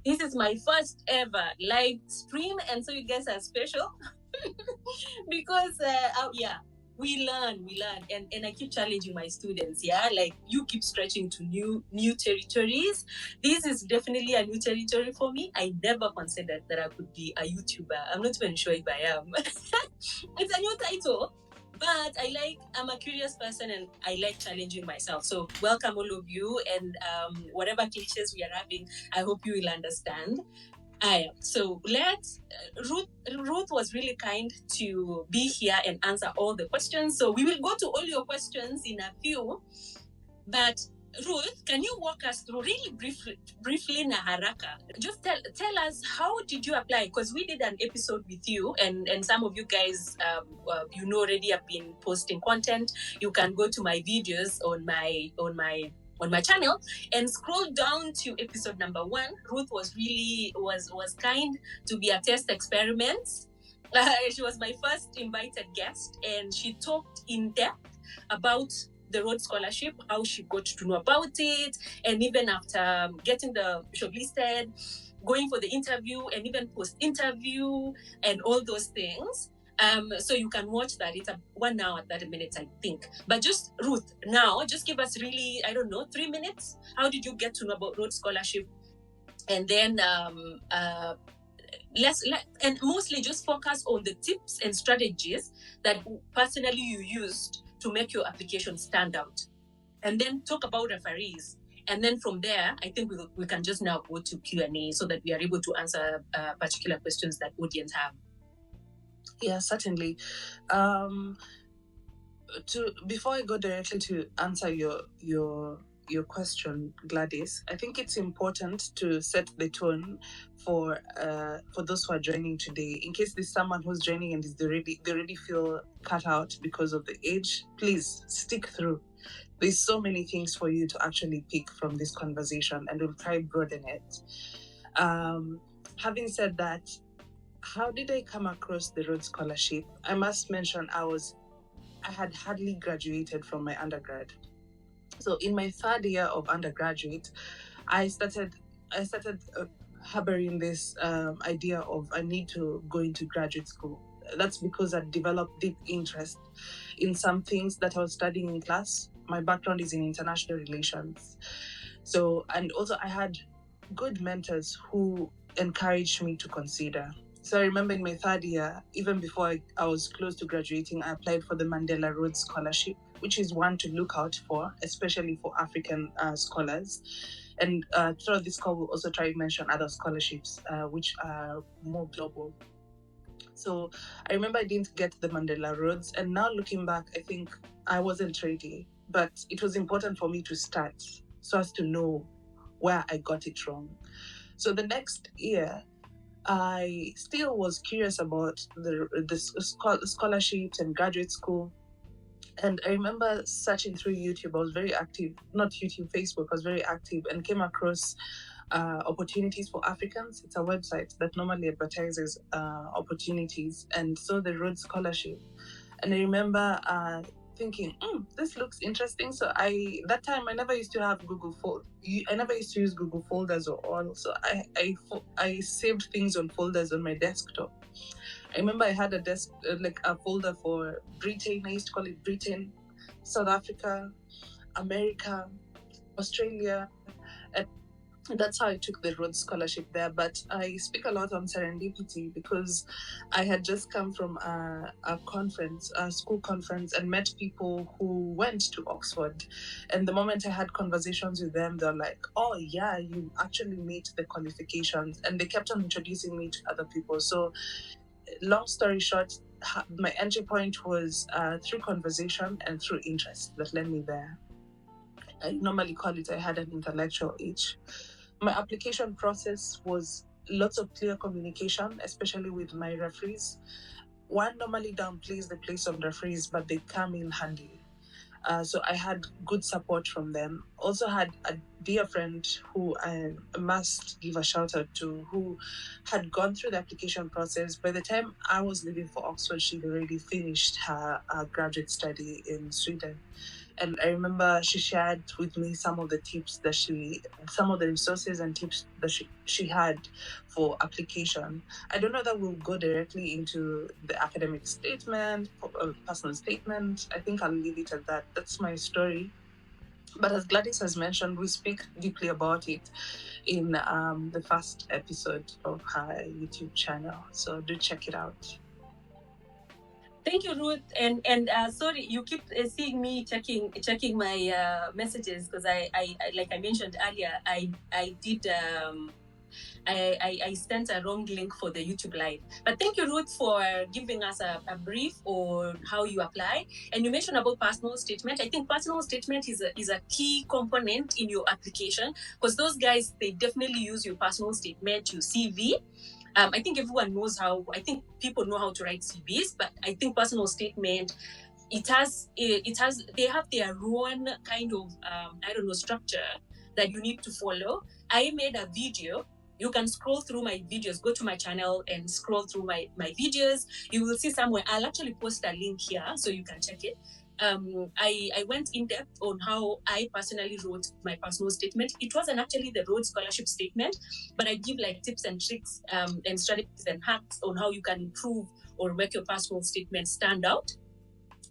This is my first ever live stream, and so you guys are special because we learn, and I keep challenging my students. Yeah, like you keep stretching to new territories. This is definitely a new territory for me. I never considered that I could be a YouTuber. I'm not even sure if I am. It's a new title, but I'm a curious person and I like challenging myself. So welcome all of you, and whatever cliches we are having, I hope you will understand. So Ruth was really kind to be here and answer all the questions. So we will go to all your questions in a few. But Ruth, can you walk us through really briefly na haraka? Just tell us, how did you apply? Because we did an episode with you, and some of you guys, already have been posting content. You can go to my videos on my channel and scroll down to episode number 1. Ruth was kind to be a test experiment. She was my first invited guest, and she talked in depth about the Rhodes Scholarship, how she got to know about it, and even after getting the shortlisted, going for the interview, and even post-interview, and all those things. So you can watch that. It's 1 hour, 30 minutes, I think. But just, Ruth, now, just give us really, 3 minutes. How did you get to know about Rhodes Scholarship? And then and mostly just focus on the tips and strategies that personally you used to make your application stand out, and then talk about referees. And then from there, I think we can just now go to Q&A so that we are able to answer particular questions that audience have. Yeah, certainly. Before I go directly to answer your question, Gladys, I think it's important to set the tone for those who are joining today. In case there's someone who's joining and they already feel cut out because of the age, please stick through. There's so many things for you to actually pick from this conversation, and we'll try broaden it. Having said that, how did I come across the Rhodes Scholarship? I must mention I had hardly graduated from my undergrad. So in my 3rd year of undergraduate, I started harboring this idea of I need to go into graduate school. That's because I developed deep interest in some things that I was studying in class. My background is in international relations. So, and also I had good mentors who encouraged me to consider. So I remember in my 3rd year, even before I was close to graduating, I applied for the Mandela Rhodes Scholarship, which is one to look out for, especially for African scholars. And throughout this call, we'll also try to mention other scholarships which are more global. So I remember I didn't get the Mandela Rhodes, and now looking back, I think I wasn't ready. But it was important for me to start so as to know where I got it wrong. So the next year, I still was curious about the scholarships and graduate school. And I remember searching through YouTube. I was very active, not YouTube, Facebook. I was very active and came across Opportunities for Africans. It's a website that normally advertises opportunities, and saw the Rhodes Scholarship. And I remember thinking, this looks interesting. So that time I never used to have I never used to use Google Folders or all. So I saved things on folders on my desktop. I remember I had a folder for Britain. I used to call it Britain, South Africa, America, Australia, and that's how I took the Rhodes Scholarship there. But I speak a lot on serendipity because I had just come from a school conference, and met people who went to Oxford. And the moment I had conversations with them, they're like, oh yeah, you actually meet the qualifications. And they kept on introducing me to other people. So long story short, my entry point was through conversation and through interest that led me there. I normally call it I had an intellectual itch. My application process was lots of clear communication, especially with my referees. One normally downplays the place of referees, but they come in handy. So I had good support from them. Also had a dear friend who I must give a shout out to, who had gone through the application process. By the time I was leaving for Oxford, she'd already finished her graduate study in Sweden. And I remember she shared with me some of the resources and tips that she had for application. I don't know that we'll go directly into the academic statement, personal statement. I think I'll leave it at that. That's my story. But as Gladys has mentioned, we speak deeply about it in the first episode of her YouTube channel. So do check it out. Thank you, Ruth. And sorry, you keep seeing me checking my messages because I like I mentioned earlier, I did I sent a wrong link for the YouTube live. But thank you, Ruth, for giving us a brief on how you apply. And you mentioned about personal statement. I think personal statement is a key component in your application because those guys, they definitely use your personal statement, your CV. I think everyone knows how, I think people know how to write CVs, but I think personal statement, they have their own kind of, structure that you need to follow. I made a video. You can scroll through my videos, go to my channel and scroll through my videos. You will see somewhere, I'll actually post a link here so you can check it. I went in depth on how I personally wrote my personal statement. It wasn't actually the Rhodes Scholarship statement, but I give like tips and tricks and strategies and hacks on how you can improve or make your personal statement stand out.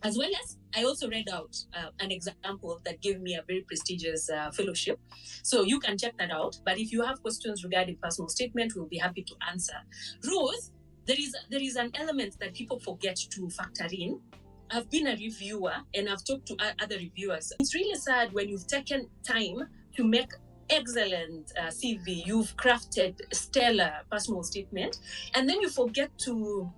As well as, I also read out an example that gave me a very prestigious fellowship. So you can check that out. But if you have questions regarding personal statement, we'll be happy to answer. Ruth, there is an element that people forget to factor in. I've been a reviewer and I've talked to other reviewers. It's really sad when you've taken time to make excellent CV, you've crafted stellar personal statement, and then you forget to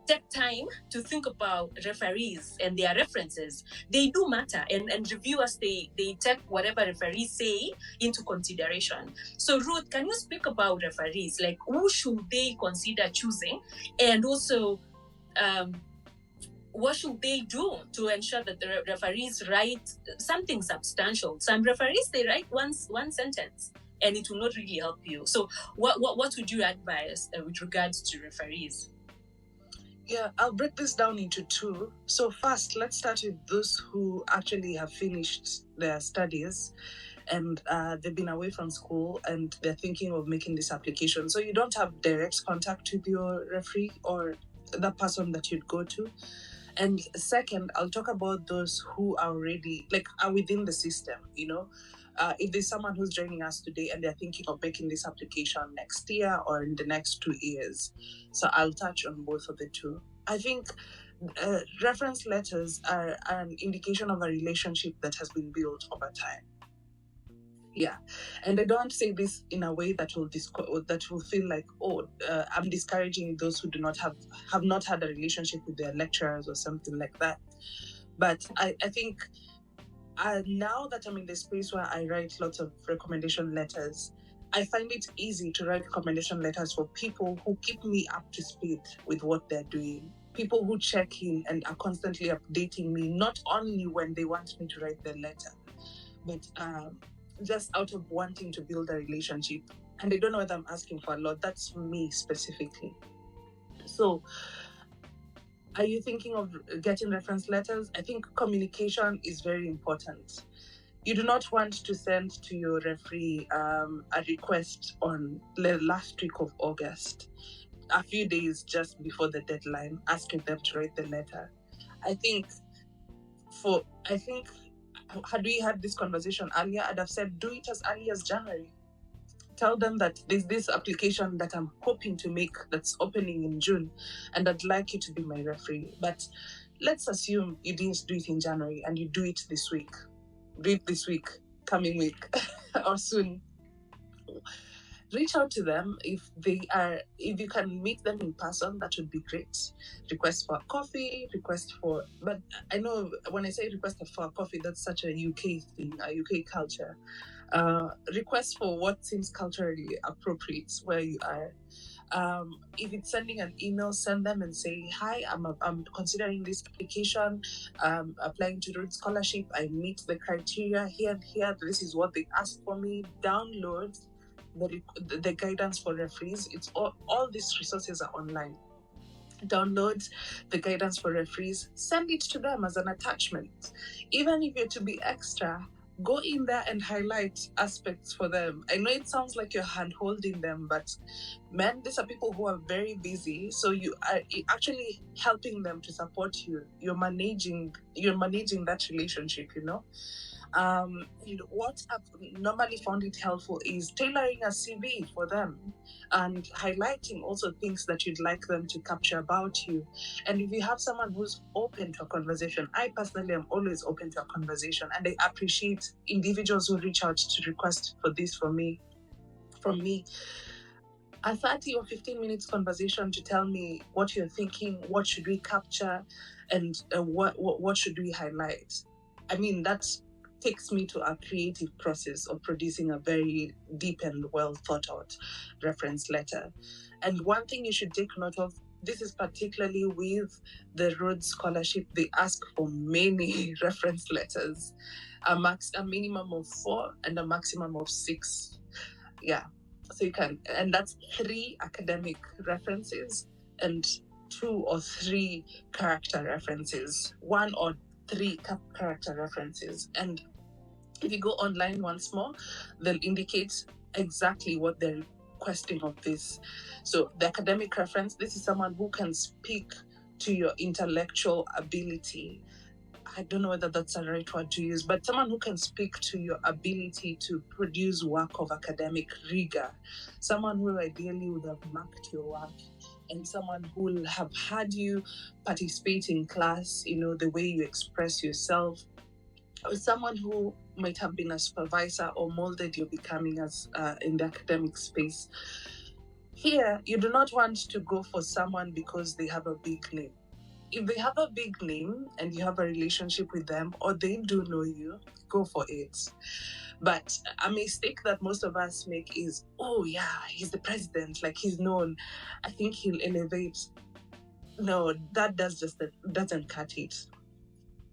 take time to think about referees and their references. They do matter, and reviewers, they take whatever referees say into consideration. So Ruth, can you speak about referees? Like, who should they consider choosing, and also what should they do to ensure that the referees write something substantial? Some referees, they write one sentence and it will not really help you. So what would you advise with regards to referees? Yeah, I'll break this down into two. So first, let's start with those who actually have finished their studies and they've been away from school and they're thinking of making this application. So you don't have direct contact with your referee or the person that you'd go to. And second, I'll talk about those who are already, are within the system, if there's someone who's joining us today and they're thinking of making this application next year or in the next 2 years. So I'll touch on both of the two. I think reference letters are an indication of a relationship that has been built over time. Yeah, and I don't say this in a way that will feel like, I'm discouraging those who do not have not had a relationship with their lecturers or something like that. But I think now that I'm in the space where I write lots of recommendation letters, I find it easy to write recommendation letters for people who keep me up to speed with what they're doing. People who check in and are constantly updating me, not only when they want me to write their letter, but just out of wanting to build a relationship. And I don't know whether I'm asking for a lot. That's me specifically. So, are you thinking of getting reference letters? I think communication is very important. You do not want to send to your referee a request on the last week of August, a few days just before the deadline, asking them to write the letter. I think had we had this conversation earlier, I'd have said, do it as early as January. Tell them that there's this application that I'm hoping to make that's opening in June, and I'd like you to be my referee. But let's assume you didn't do it in January and you do it this week. Do it this week, coming week, or soon. Reach out to them if you can meet them in person, that would be great. Request for a coffee, but I know when I say request for a coffee, that's such a UK thing, a UK culture. Request for what seems culturally appropriate where you are. If it's sending an email, send them and say, hi, I'm considering this application, applying to Rhodes Scholarship. I meet the criteria here and here. This is what they asked for me. Download the guidance for referees. It's all these resources are online. download the guidance for referees, send it to them as an attachment. Even if you're to be extra, go in there and highlight aspects for them. I know it sounds like you're hand-holding them, but man, these are people who are very busy. So you are actually helping them to support you. You're managing that relationship, you know. What I've normally found it helpful is tailoring a CV for them and highlighting also things that you'd like them to capture about you. And if you have someone who's open to a conversation, I personally am always open to a conversation, and I appreciate individuals who reach out to request for this from me. A 30 or 15 minutes conversation to tell me what you're thinking, what should we capture, and what should we highlight. I mean, that takes me to a creative process of producing a very deep and well thought out reference letter. And one thing you should take note of, this is particularly with the Rhodes Scholarship, they ask for many reference letters, a minimum of 4 and a maximum of 6. Yeah. So you can, and that's 3 academic references and 2 or 3 character references, 1 or 3 character references. And if you go online once more, they'll indicate exactly what they're requesting of this. So the academic reference, this is someone who can speak to your intellectual ability. I don't know whether that's the right word to use, but someone who can speak to your ability to produce work of academic rigor, someone who ideally would have marked your work, and someone who will have had you participate in class, you know, the way you express yourself, or someone who might have been a supervisor or molded your becoming as in the academic space. Here, you do not want to go for someone because they have a big name. If they have a big name and you have a relationship with them, or they do know you, go for it. But a mistake that most of us make is, oh yeah, he's the president, like he's known, I think he'll elevate. No, that doesn't cut it.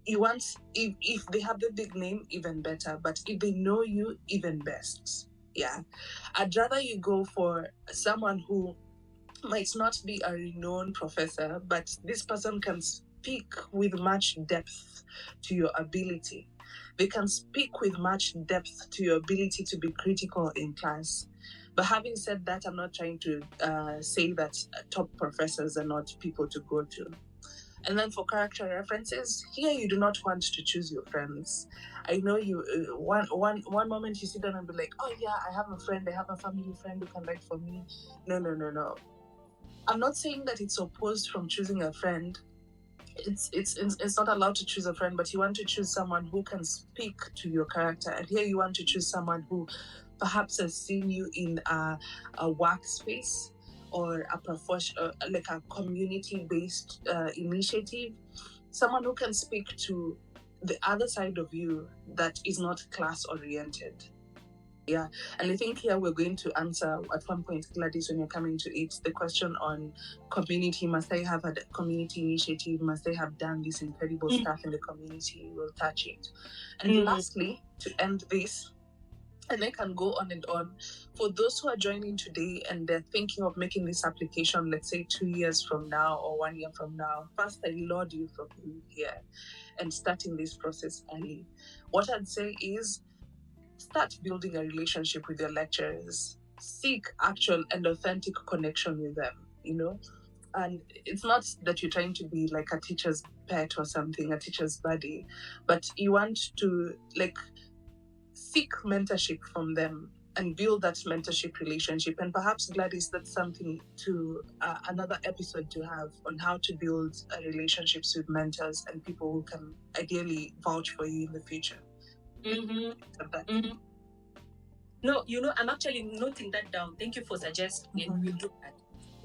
You want, if they have the big name, even better, but if they know you, even best. Yeah, I'd rather you go for someone who might not be a renowned professor, but this person can speak with much depth to your ability. They can speak with much depth to your ability to be critical in class. But having said that, I'm not trying to say that top professors are not people to go to. And then for character references, here you do not want to choose your friends. I know you, one moment you sit down and be like, oh yeah, I have a friend, I have a family friend who can write for me. No. I'm not saying that it's opposed from choosing a friend. It's not allowed to choose a friend, but you want to choose someone who can speak to your character. And here you want to choose someone who perhaps has seen you in a workspace or like a community-based initiative. Someone who can speak to the other side of you that is not class-oriented. Yeah, and I think here we're going to answer at one point, Gladys, when you're coming to it, the question on community. Must I have had a community initiative? Must I have done this incredible stuff in the community? We'll touch it. And lastly, to end this, and I can go on and on, for those who are joining today and they're thinking of making this application, let's say 2 years from now or 1 year from now, first I laud you for being here and starting this process early. What I'd say is, start building a relationship with your lecturers. Seek actual and authentic connection with them, you know? And it's not that you're trying to be like a teacher's pet or something, a teacher's buddy, but you want to like seek mentorship from them and build that mentorship relationship. And perhaps, Gladys, that's something to another episode to have on how to build relationships with mentors and people who can ideally vouch for you in the future. No, I'm actually noting that down. Thank you for suggesting, and we'll do that.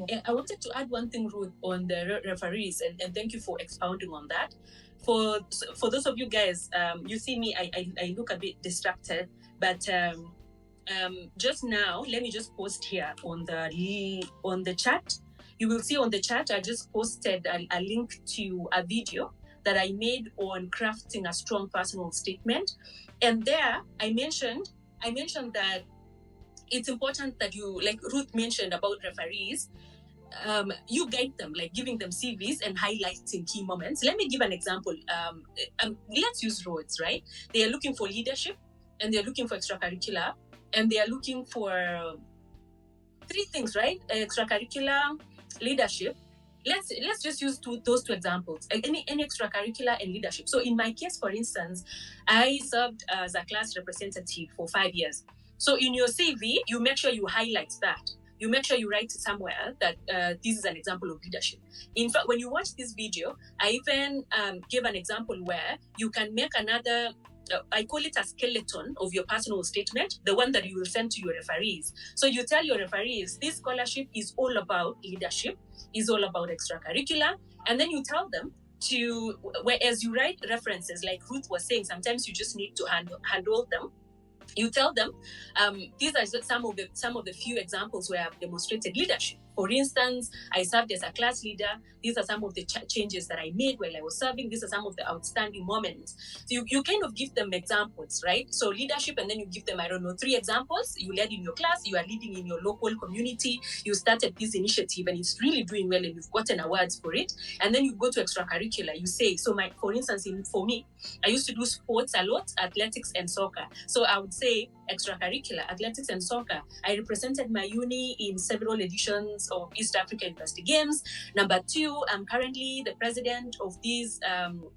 Yeah. I wanted to add one thing, Ruth, on the referees, and thank you for expounding on that. For those of you guys, you see me, I look a bit distracted, but just now, let me just post here on the chat. You will see on the chat, I just posted a link to a video that I made on crafting a strong personal statement. And there I mentioned that it's important that you, like Ruth mentioned about referees, you guide them, like giving them CVs and highlighting key moments. Let me give an example. Let's use Rhodes, right? They are looking for leadership, and they're looking for extracurricular, and they are looking for three things, right? Extracurricular, leadership. Let's just use those two examples. Any extracurricular and leadership. So in my case, for instance, I served as a class representative for 5 years. So in your CV, you make sure you highlight that. You make sure you write somewhere that this is an example of leadership. In fact, when you watch this video, I even gave an example where you can make another, I call it a skeleton of your personal statement, the one that you will send to your referees. So you tell your referees, this scholarship is all about leadership, is all about extracurricular, and then you tell them to, whereas you write references, like Ruth was saying, sometimes you just need to handle them. You tell them, these are some of the few examples where I've demonstrated leadership. For instance, I served as a class leader. These are some of the changes that I made while I was serving. These are some of the outstanding moments. So you kind of give them examples, right? So leadership, and then you give them, 3 examples. You led in your class, you are leading in your local community, you started this initiative and it's really doing well and you've gotten awards for it. And then you go to extracurricular, you say, so for instance, for me, I used to do sports a lot, athletics and soccer. So I would say extracurricular, athletics and soccer. I represented my uni in several editions of East Africa University Games. Number 2, I'm currently the president of these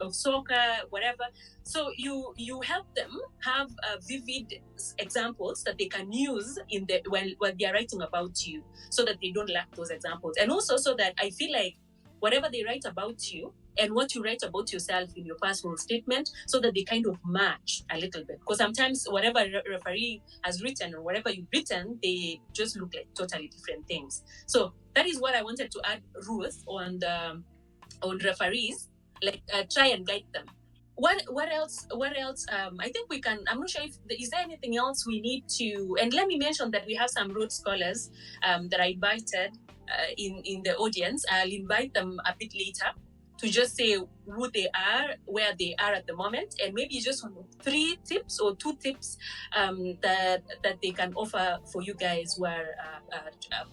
of soccer, whatever. So you help them have vivid examples that they can use in when they're writing about you, so that they don't lack those examples, and also so that I feel like whatever they write about you and what you write about yourself in your personal statement, so that they kind of match a little bit. Because sometimes whatever referee has written or whatever you've written, they just look like totally different things. So that is what I wanted to add, Ruth, on referees, like try and guide them. What else? I think we can, I'm not sure if, is there anything else we need to, and let me mention that we have some Rhodes scholars that I invited in the audience. I'll invite them a bit later to just say who they are, where they are at the moment, and maybe just 3 tips or 2 tips that they can offer for you guys who are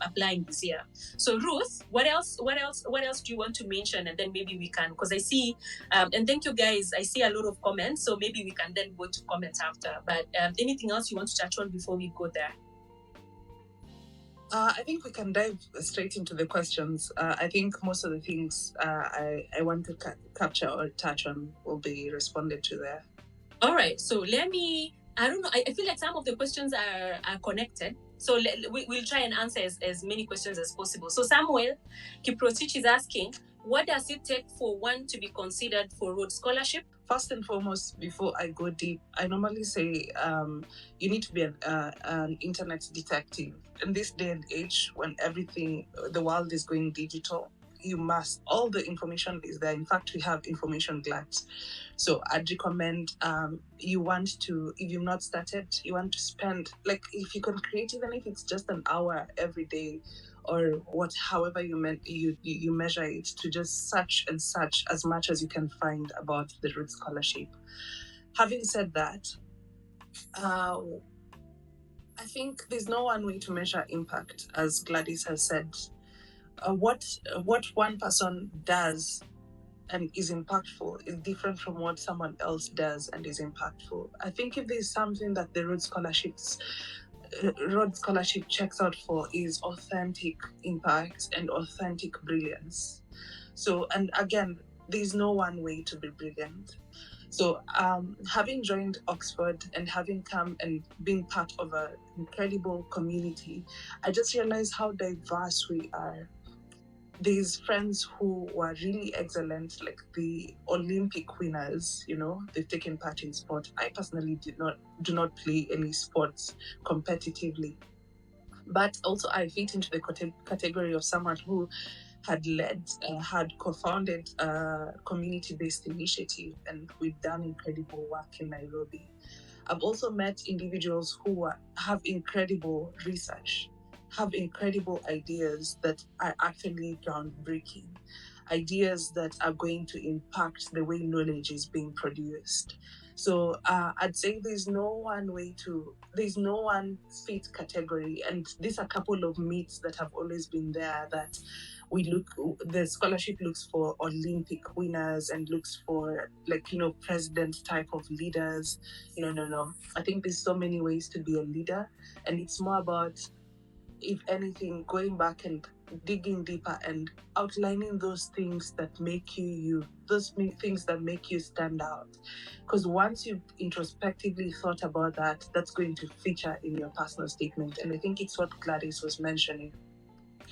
applying this year. So Ruth, what else do you want to mention? And then maybe we can, because I see, and thank you guys, I see a lot of comments, so maybe we can then go to comments after. But anything else you want to touch on before we go there? I think we can dive straight into the questions. I think most of the things I want to capture or touch on will be responded to there. All right, so let me, I don't know, I feel like some of the questions are connected. So we'll try and answer as many questions as possible. So Samuel Kiprotich is asking, what does it take for one to be considered for Rhodes Scholarship? First and foremost, before I go deep, I normally say you need to be an internet detective. In this day and age, when the world is going digital, all the information is there. In fact, we have information gluttons. So I'd recommend you want to, if you've not started, you want to spend, like, if you can create, even if it's just an hour every day, or however you measure it, to just search as much as you can find about the Rhodes Scholarship. Having said that, I think there's no one way to measure impact, as Gladys has said. What one person does and is impactful is different from what someone else does and is impactful. I think if there's something that the Rhodes Scholarship checks out for, is authentic impact and authentic brilliance. So, and again, there's no one way to be brilliant. So having joined Oxford and having come and been part of an incredible community, I just realized how diverse we are. These friends who were really excellent, like the Olympic winners, they've taken part in sport. I personally do not play any sports competitively, but also I fit into the category of someone who had co-founded a community-based initiative, and we've done incredible work in Nairobi. I've also met individuals who have incredible research, have incredible ideas that are actually groundbreaking, ideas that are going to impact the way knowledge is being produced. So I'd say there's no one fit category, and these are a couple of myths that have always been there, that the scholarship looks for Olympic winners and looks for, like, president type of leaders. No. I think there's so many ways to be a leader, and it's more about, if anything, going back and digging deeper and outlining those things that make you things that make you stand out. Because once you've introspectively thought about that, that's going to feature in your personal statement. And I think it's what Gladys was mentioning.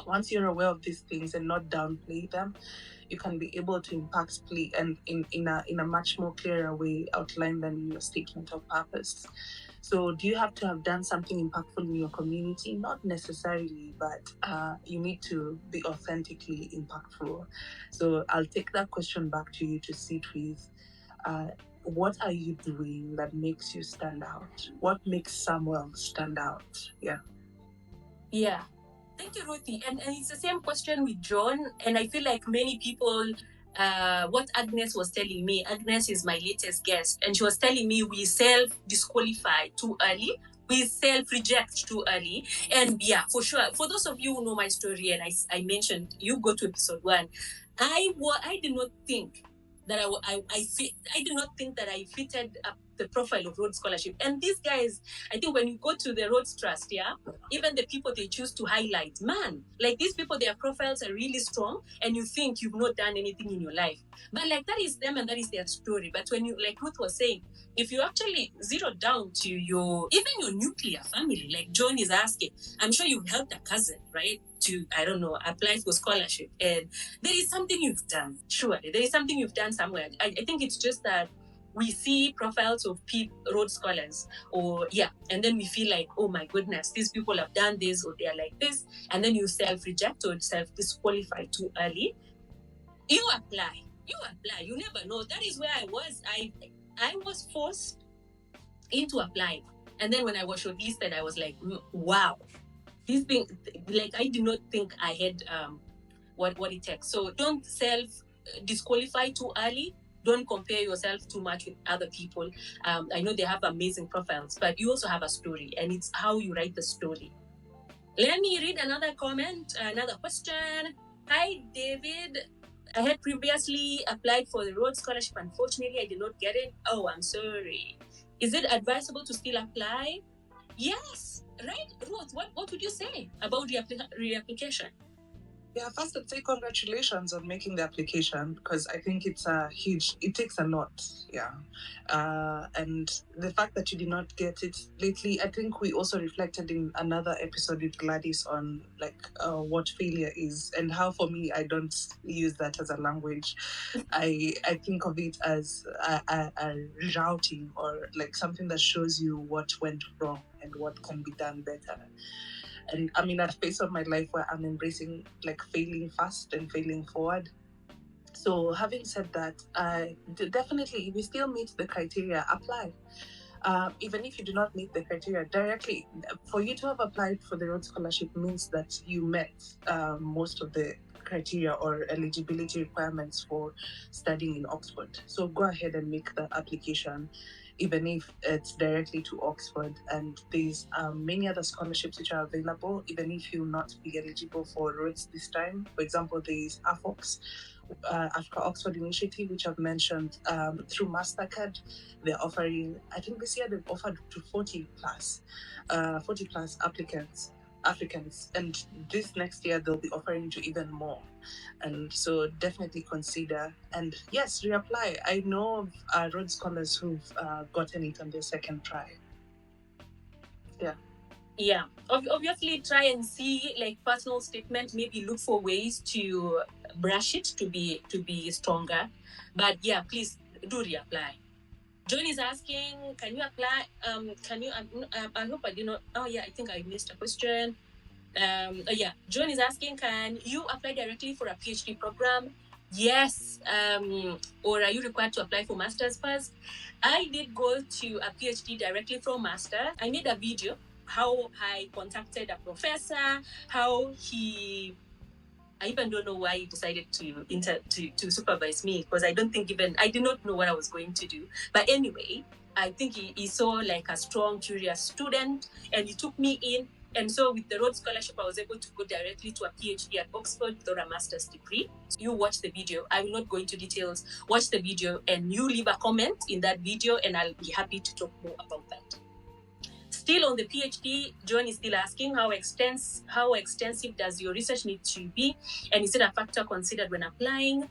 Once you're aware of these things and not downplay them, you can be able to impactfully and in a much more clearer way outline them in your statement of purpose. So do you have to have done something impactful in your community? Not necessarily, but you need to be authentically impactful. So I'll take that question back to you to sit with. What are you doing that makes you stand out? What makes Samuel stand out? Yeah. Yeah. Thank you, Ruthie. And it's the same question with John. And I feel like many people, what Agnes was telling me, Agnes is my latest guest, and she was telling me we self-disqualify too early. We self-reject too early. And yeah, for sure, for those of you who know my story, and I mentioned, you go to episode 1, I did not think that I did not think that I fitted up the profile of Rhodes Scholarship. And these guys, I think when you go to the Rhodes Trust, yeah, even the people they choose to highlight, man, like these people, their profiles are really strong, and you think you've not done anything in your life. But like, that is them and that is their story. But when you, like Ruth was saying, if you actually zero down to your nuclear family, like John is asking, I'm sure you've helped a cousin, right, to, I don't know, apply for scholarship. And there is something you've done. Surely, there is something you've done somewhere. I think it's just that we see profiles of Rhodes scholars, or and then we feel like, oh my goodness, these people have done this, or they are like this, and then you self-reject or self-disqualify too early. You apply, you never know. That is where I was. I was forced into applying, and then when I was shortlisted, I was like, wow, this thing, like, I did not think I had what it takes. So don't self-disqualify too early. Don't compare yourself too much with other people. I know they have amazing profiles, but you also have a story, and it's how you write the story. Let me read another comment, another question. Hi, David. I had previously applied for the Rhodes Scholarship. Unfortunately, I did not get it. Oh, I'm sorry. Is it advisable to still apply? Yes, right? Ruth, what would you say about reapplication? Yeah, first I'd say congratulations on making the application, because I think it takes a lot. Yeah. And the fact that you did not get it lately, I think we also reflected in another episode with Gladys on what failure is, and how, for me, I don't use that as a language. I think of it as a rerouting, or like something that shows you what went wrong and what can be done better. And I'm in a phase of my life where I'm embracing failing fast and failing forward. So having said that, definitely, if you still meet the criteria, apply. Even if you do not meet the criteria directly, for you to have applied for the Rhodes Scholarship means that you met most of the criteria or eligibility requirements for studying in Oxford. So go ahead and make the application, even if it's directly to Oxford. And there's many other scholarships which are available, even if you'll not be eligible for Rhodes this time. For example, there's AfOx, Africa Oxford Initiative, which I've mentioned, through MasterCard. They're offering, I think this year they've offered to 40 plus Africans, and this next year they'll be offering to even more. And so definitely consider, and yes, reapply. I know of Rhodes scholars who've gotten it on their second try. Yeah, obviously try and see personal statement, maybe look for ways to brush it to be stronger. But yeah, please do reapply. John is asking, can you apply? I hope I did not. Oh yeah, I think I missed a question. John is asking, can you apply directly for a PhD program? Yes. Or are you required to apply for master's first? I did go to a PhD directly from master. I made a video how I contacted a professor, how he I even don't know why he decided to supervise me, because I did not know what I was going to do. But anyway, I think he saw like a strong, curious student, and he took me in. And so with the Rhodes Scholarship, I was able to go directly to a PhD at Oxford without a master's degree. So you watch the video. I will not go into details. Watch the video and you leave a comment in that video, and I'll be happy to talk more about that. Still on the PhD, John is still asking how extensive does your research need to be, and is it a factor considered when applying?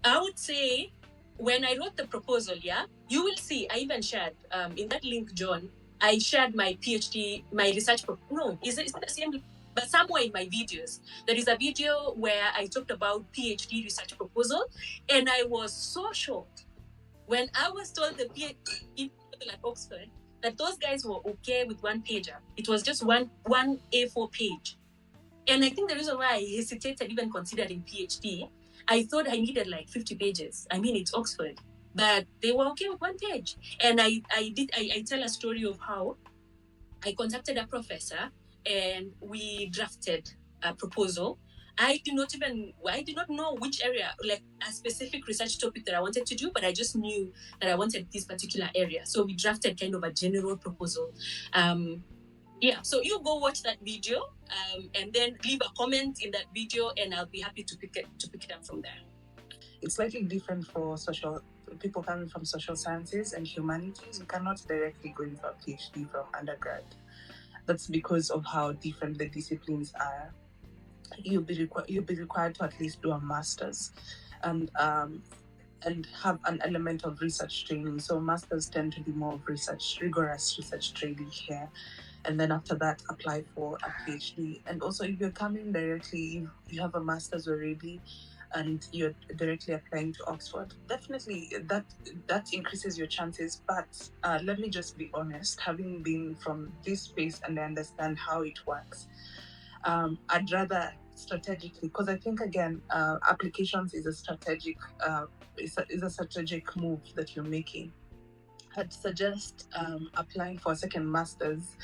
I would say when I wrote the proposal, you will see, I even shared in that link, John, I shared my PhD, my research no, is it the same? But somewhere in my videos, there is a video where I talked about PhD research proposal, and I was so shocked when I was told the PhD at Oxford that those guys were okay with one pager. It was just one A4 page. And I think the reason why I hesitated even considering PhD, I thought I needed like 50 pages. I mean, it's Oxford. But they were okay with one page. And I tell a story of how I contacted a professor and we drafted a proposal. I did not know which area, like a specific research topic that I wanted to do, but I just knew that I wanted this particular area. So we drafted kind of a general proposal. So you go watch that video and then leave a comment in that video, and I'll be happy to pick it up from there. It's slightly different for people coming from social sciences and humanities. You cannot directly go into a PhD from undergrad. That's because of how different the disciplines are. You'll be required to at least do a master's and have an element of research training. So masters tend to be more of rigorous research training here. And then after that, apply for a PhD. And also, if you're coming directly, you have a master's already, and you're directly applying to Oxford, definitely that increases your chances. But let me just be honest, having been from this space and I understand how it works, I'd rather strategically, because I think again, applications is a strategic move that you're making. I'd suggest applying for a second master's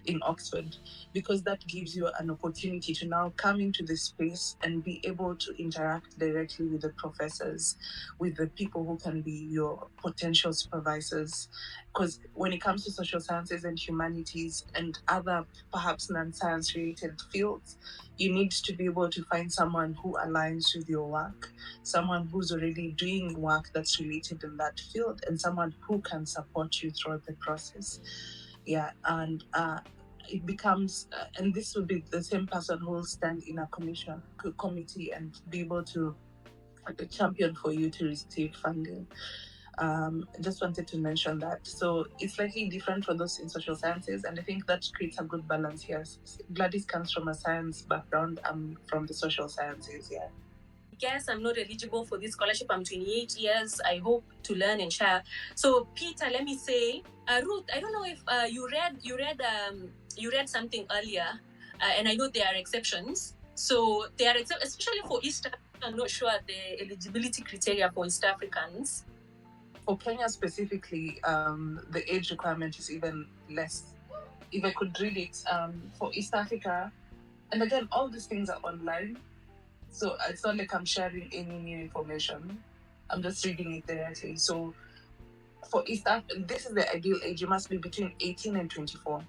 in Oxford, because that gives you an opportunity to now come into this space and be able to interact directly with the professors, with the people who can be your potential supervisors. Because when it comes to social sciences and humanities and other perhaps non-science related fields, you need to be able to find someone who aligns with your work, someone who's already doing work that's related in that field, and someone who can support you throughout the process. And it becomes, and this will be the same person who will stand in a committee and be able to champion for you to receive funding. I just wanted to mention that. So it's slightly different for those in social sciences, and I think that creates a good balance here. Gladys comes from a science background. I'm from the social sciences. Yes, I'm not eligible for this scholarship. I'm 28 years. I hope to learn and share. So Peter, let me say, Ruth, I don't know if you read something earlier, and I know there are exceptions. So there are especially for East Africa. I'm not sure the eligibility criteria for East Africans. For Kenya specifically, the age requirement is even less. If I could read it, for East Africa, and again, all these things are online, so it's not like I'm sharing any new information. I'm just reading it directly. So for East Africa, this is the ideal age. You must be between 18 and 24.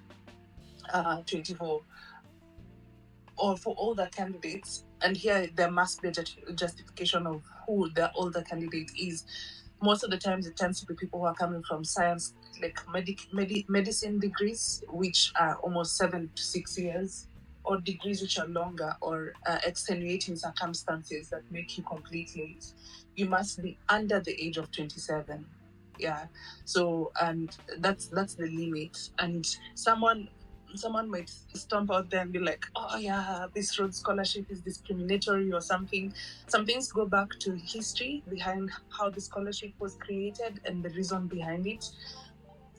24. Or for older candidates, and here there must be a justification of who the older candidate is. Most of the times it tends to be people who are coming from science, like medicine degrees, which are almost 7 to 6 years, or degrees which are longer, or extenuating circumstances that make you complete late. You must be under the age of 27. So, and that's the limit. And someone might stomp out there and be like, oh yeah, this Rhodes Scholarship is discriminatory or something. Some things go back to history behind how the scholarship was created and the reason behind it.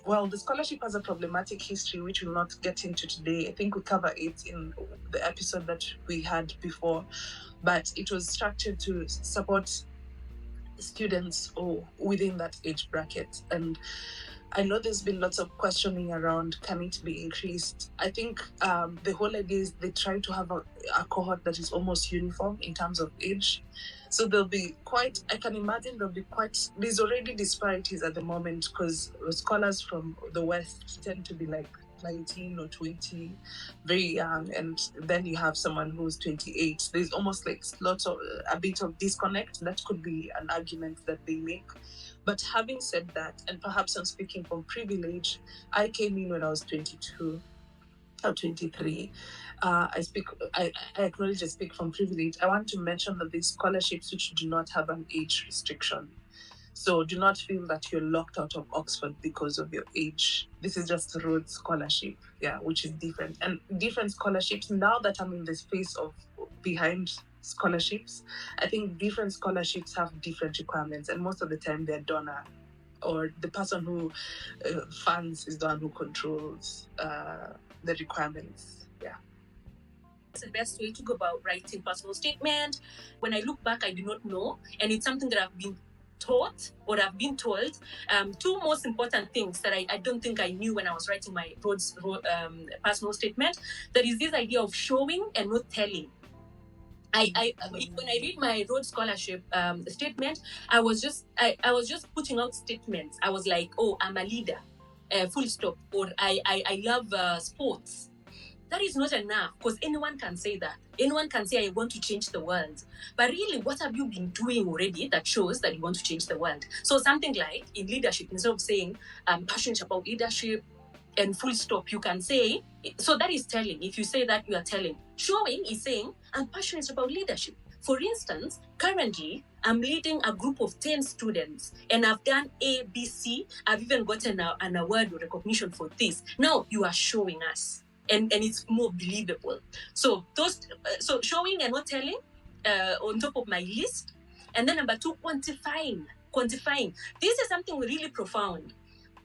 Well, the scholarship has a problematic history, which we'll not get into today. I think we cover it in the episode that we had before, but it was structured to support students within that age bracket. And I know there's been lots of questioning around, can it be increased? I think the whole idea is they try to have a cohort that is almost uniform in terms of age. So I can imagine there's already disparities at the moment because scholars from the West tend to be like 19 or 20, very young, and then you have someone who's 28. There's almost like a bit of disconnect. That could be an argument that they make. But having said that, and perhaps I'm speaking from privilege, I came in when I was 22 or 23. I acknowledge I speak from privilege. I want to mention that these scholarships which do not have an age restriction. So do not feel that you're locked out of Oxford because of your age. This is just a Rhodes Scholarship, which is different. And different scholarships, now that I'm in the space of behind scholarships, I think different scholarships have different requirements. And most of the time they're donor, or the person who funds is the one who controls the requirements. Yeah. That's the best way to go about writing personal statement. When I look back, I do not know. And it's something that I've been taught or I've been told. Two most important things that I don't think I knew when I was writing my Rhodes personal statement. There is this idea of showing and not telling. When I read my Rhodes Scholarship statement, I was just putting out statements. I was like, oh, I'm a leader, full stop, or I love sports. That is not enough, because anyone can say that. Anyone can say, I want to change the world. But really, what have you been doing already that shows that you want to change the world? So something like in leadership, instead of saying, I'm passionate about leadership and full stop, you can say, so that is telling. If you say that, you are telling. Showing is saying, I'm passionate about leadership. For instance, currently, I'm leading a group of 10 students and I've done A, B, C. I've even gotten an award or recognition for this. Now you are showing us. And it's more believable. So so showing and not telling on top of my list. And then number 2, quantifying. This is something really profound.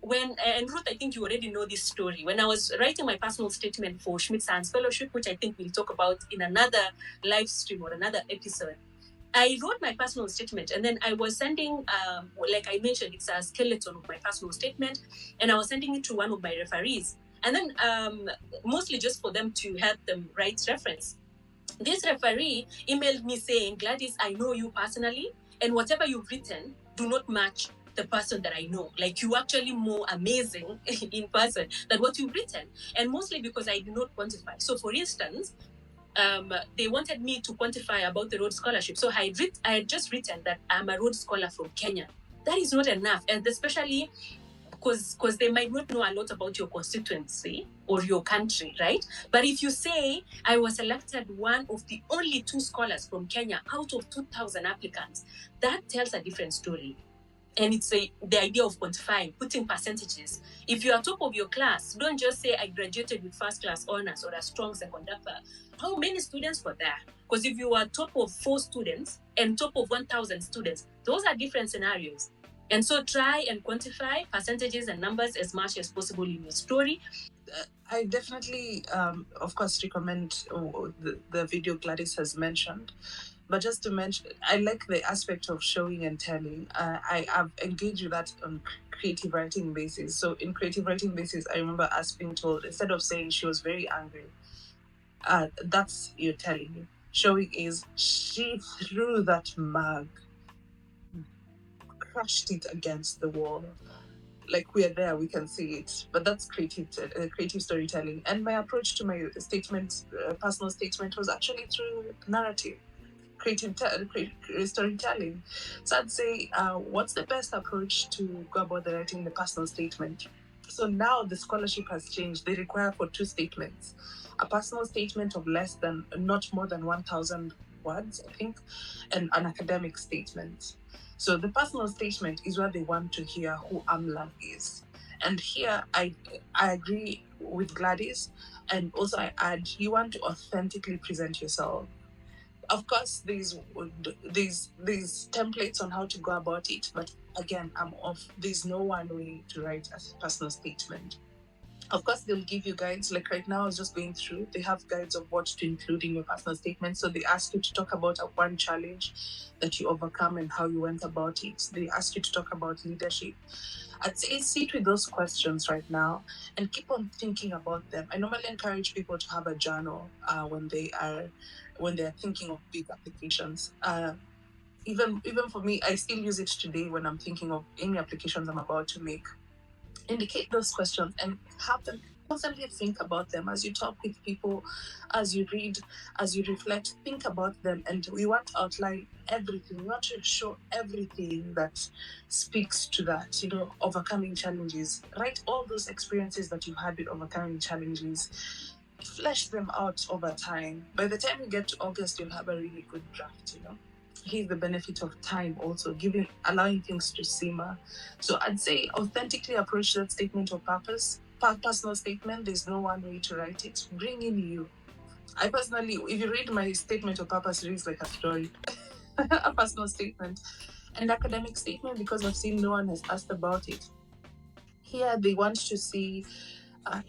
And Ruth, I think you already know this story. When I was writing my personal statement for Schmidt-Science Fellowship, which I think we'll talk about in another live stream or another episode, I wrote my personal statement and then I was sending, like I mentioned, it's a skeleton of my personal statement, and I was sending it to one of my referees. And then mostly just for them to help them write reference. This referee emailed me saying, Gladys, I know you personally, and whatever you've written do not match the person that I know. Like, you actually more amazing in person than what you've written. And mostly because I do not quantify. So for instance, they wanted me to quantify about the Rhodes Scholarship. So I had just written that I'm a Rhodes Scholar from Kenya. That is not enough. And especially because they might not know a lot about your constituency or your country, right? But if you say, I was selected one of the only 2 scholars from Kenya out of 2,000 applicants, that tells a different story. And it's the idea of quantifying, putting percentages. If you are top of your class, don't just say, I graduated with first class honors or a strong second upper. How many students were there? Because if you are top of 4 students and top of 1,000 students, those are different scenarios. And so try and quantify percentages and numbers as much as possible in your story. I definitely, of course, recommend the video Gladys has mentioned. But just to mention, I like the aspect of showing and telling. I have engaged with that on creative writing basis. So in creative writing basis, I remember us being told, instead of saying she was very angry, that's you're telling me. Showing is she threw that mug, crushed it against the wall. Like, we are there, we can see it. But that's creative storytelling. And my approach to my statement, personal statement, was actually through narrative, creative storytelling. So I'd say, what's the best approach to go about writing the personal statement? So now the scholarship has changed. They require for 2 statements: a personal statement of not more than 1,000 words, I think, and an academic statement. So the personal statement is where they want to hear who Amla is. And here I agree with Gladys, and also I add, you want to authentically present yourself. Of course, there's templates on how to go about it, but again, I'm off. There's no one way to write a personal statement. Of course, they'll give you guides. Like right now, I was just going through, they have guides of what to include in your personal statement. So they ask you to talk about one challenge that you overcome and how you went about it. They ask you to talk about leadership. I'd say sit with those questions right now and keep on thinking about them. I normally encourage people to have a journal when they are thinking of big applications. Even for me, I still use it today when I'm thinking of any applications I'm about to make. Indicate those questions and have them constantly think about them as you talk with people, as you read, as you reflect. Think about them, and we want to outline everything. We want to show everything that speaks to that. Overcoming challenges. Write all those experiences that you had with overcoming challenges. Flesh them out over time. By the time you get to August, you'll have a really good draft. Here's the benefit of time also, allowing things to simmer. So I'd say authentically approach that statement of purpose. Personal statement, there's no one way to write it. Bring in you. I personally, if you read my statement of purpose, it reads like a story. A personal statement. And academic statement, because I've seen no one has asked about it. Here they want to see, I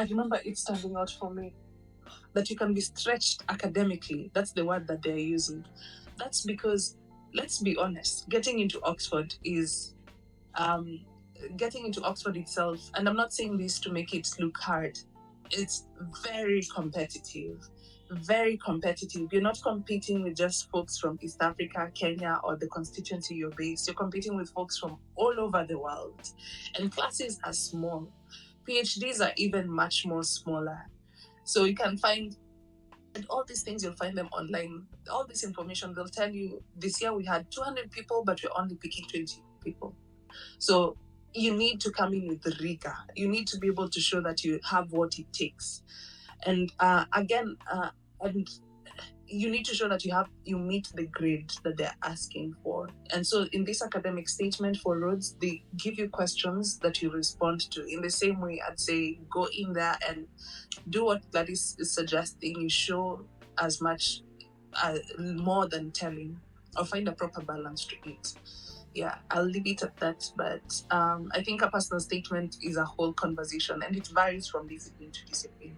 remember it standing out for me, that you can be stretched academically. That's the word that they're using. That's because, let's be honest, getting into Oxford itself, and I'm not saying this to make it look hard, it's very competitive. Very competitive. You're not competing with just folks from East Africa, Kenya, or the constituency you're based. You're competing with folks from all over the world. And classes are small. PhDs are even much more smaller. So you can find, and all these things, you'll find them online. All this information, they'll tell you, this year we had 200 people, but we're only picking 20 people. So you need to come in with the rigor. You need to be able to show that you have what it takes. And and you need to show that you meet the grade that they're asking for. And so in this academic statement for Rhodes, they give you questions that you respond to. In the same way, I'd say go in there and do what Gladys is suggesting. You show as much, more than telling, or find a proper balance to it. Yeah, I'll leave it at that. But I think a personal statement is a whole conversation, and it varies from discipline to discipline.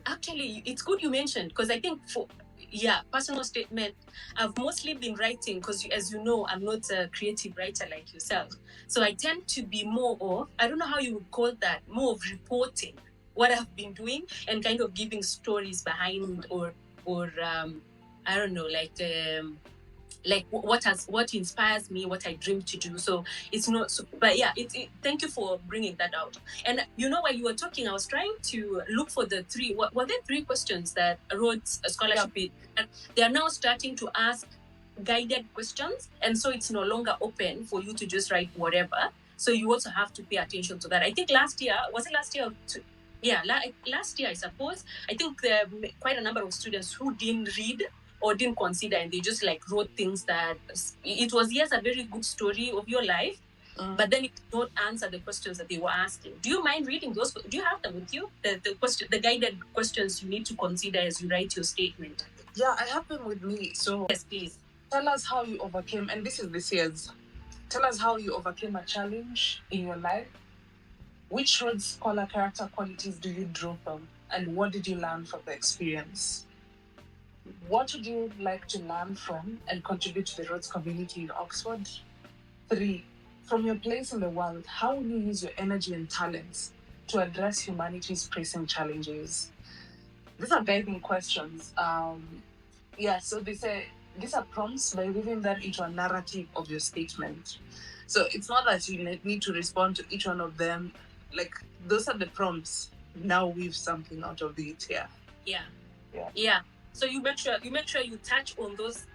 Actually, it's good you mentioned, because I think personal statement, I've mostly been writing, because as you know, I'm not a creative writer like yourself. So I tend to be more of, I don't know how you would call that, more of reporting what I've been doing and kind of giving stories behind, or I don't know, like what inspires me, what I dream to do. So it's not so, but yeah, thank you for bringing that out. And while you were talking, I was trying to look for the three, were there 3 questions that Rhodes Scholarship, and they are now starting to ask guided questions, and so it's no longer open for you to just write whatever. So you also have to pay attention to that. I think last year, last year, I suppose, I think there are quite a number of students who didn't read or didn't consider, and they just wrote things that it was, yes, a very good story of your life, but then it did not answer the questions that they were asking. Do you mind reading those? Do you have them with you? The guided questions you need to consider as you write your statement. Yeah, I have them with me. So yes, please. Tell us how you overcame, and this is this year's. Tell us how you overcame a challenge in your life. Which Rhodes Scholar character qualities do you draw from, and what did you learn from the experience? What would you like to learn from and contribute to the Rhodes community in Oxford? 3, from your place in the world, how will you use your energy and talents to address humanity's pressing challenges? These are guiding questions. So they say these are prompts by weaving that into a narrative of your statement. So it's not that you need to respond to each one of them. Those are the prompts. Now weave something out of it here. Yeah. So you make sure you touch on those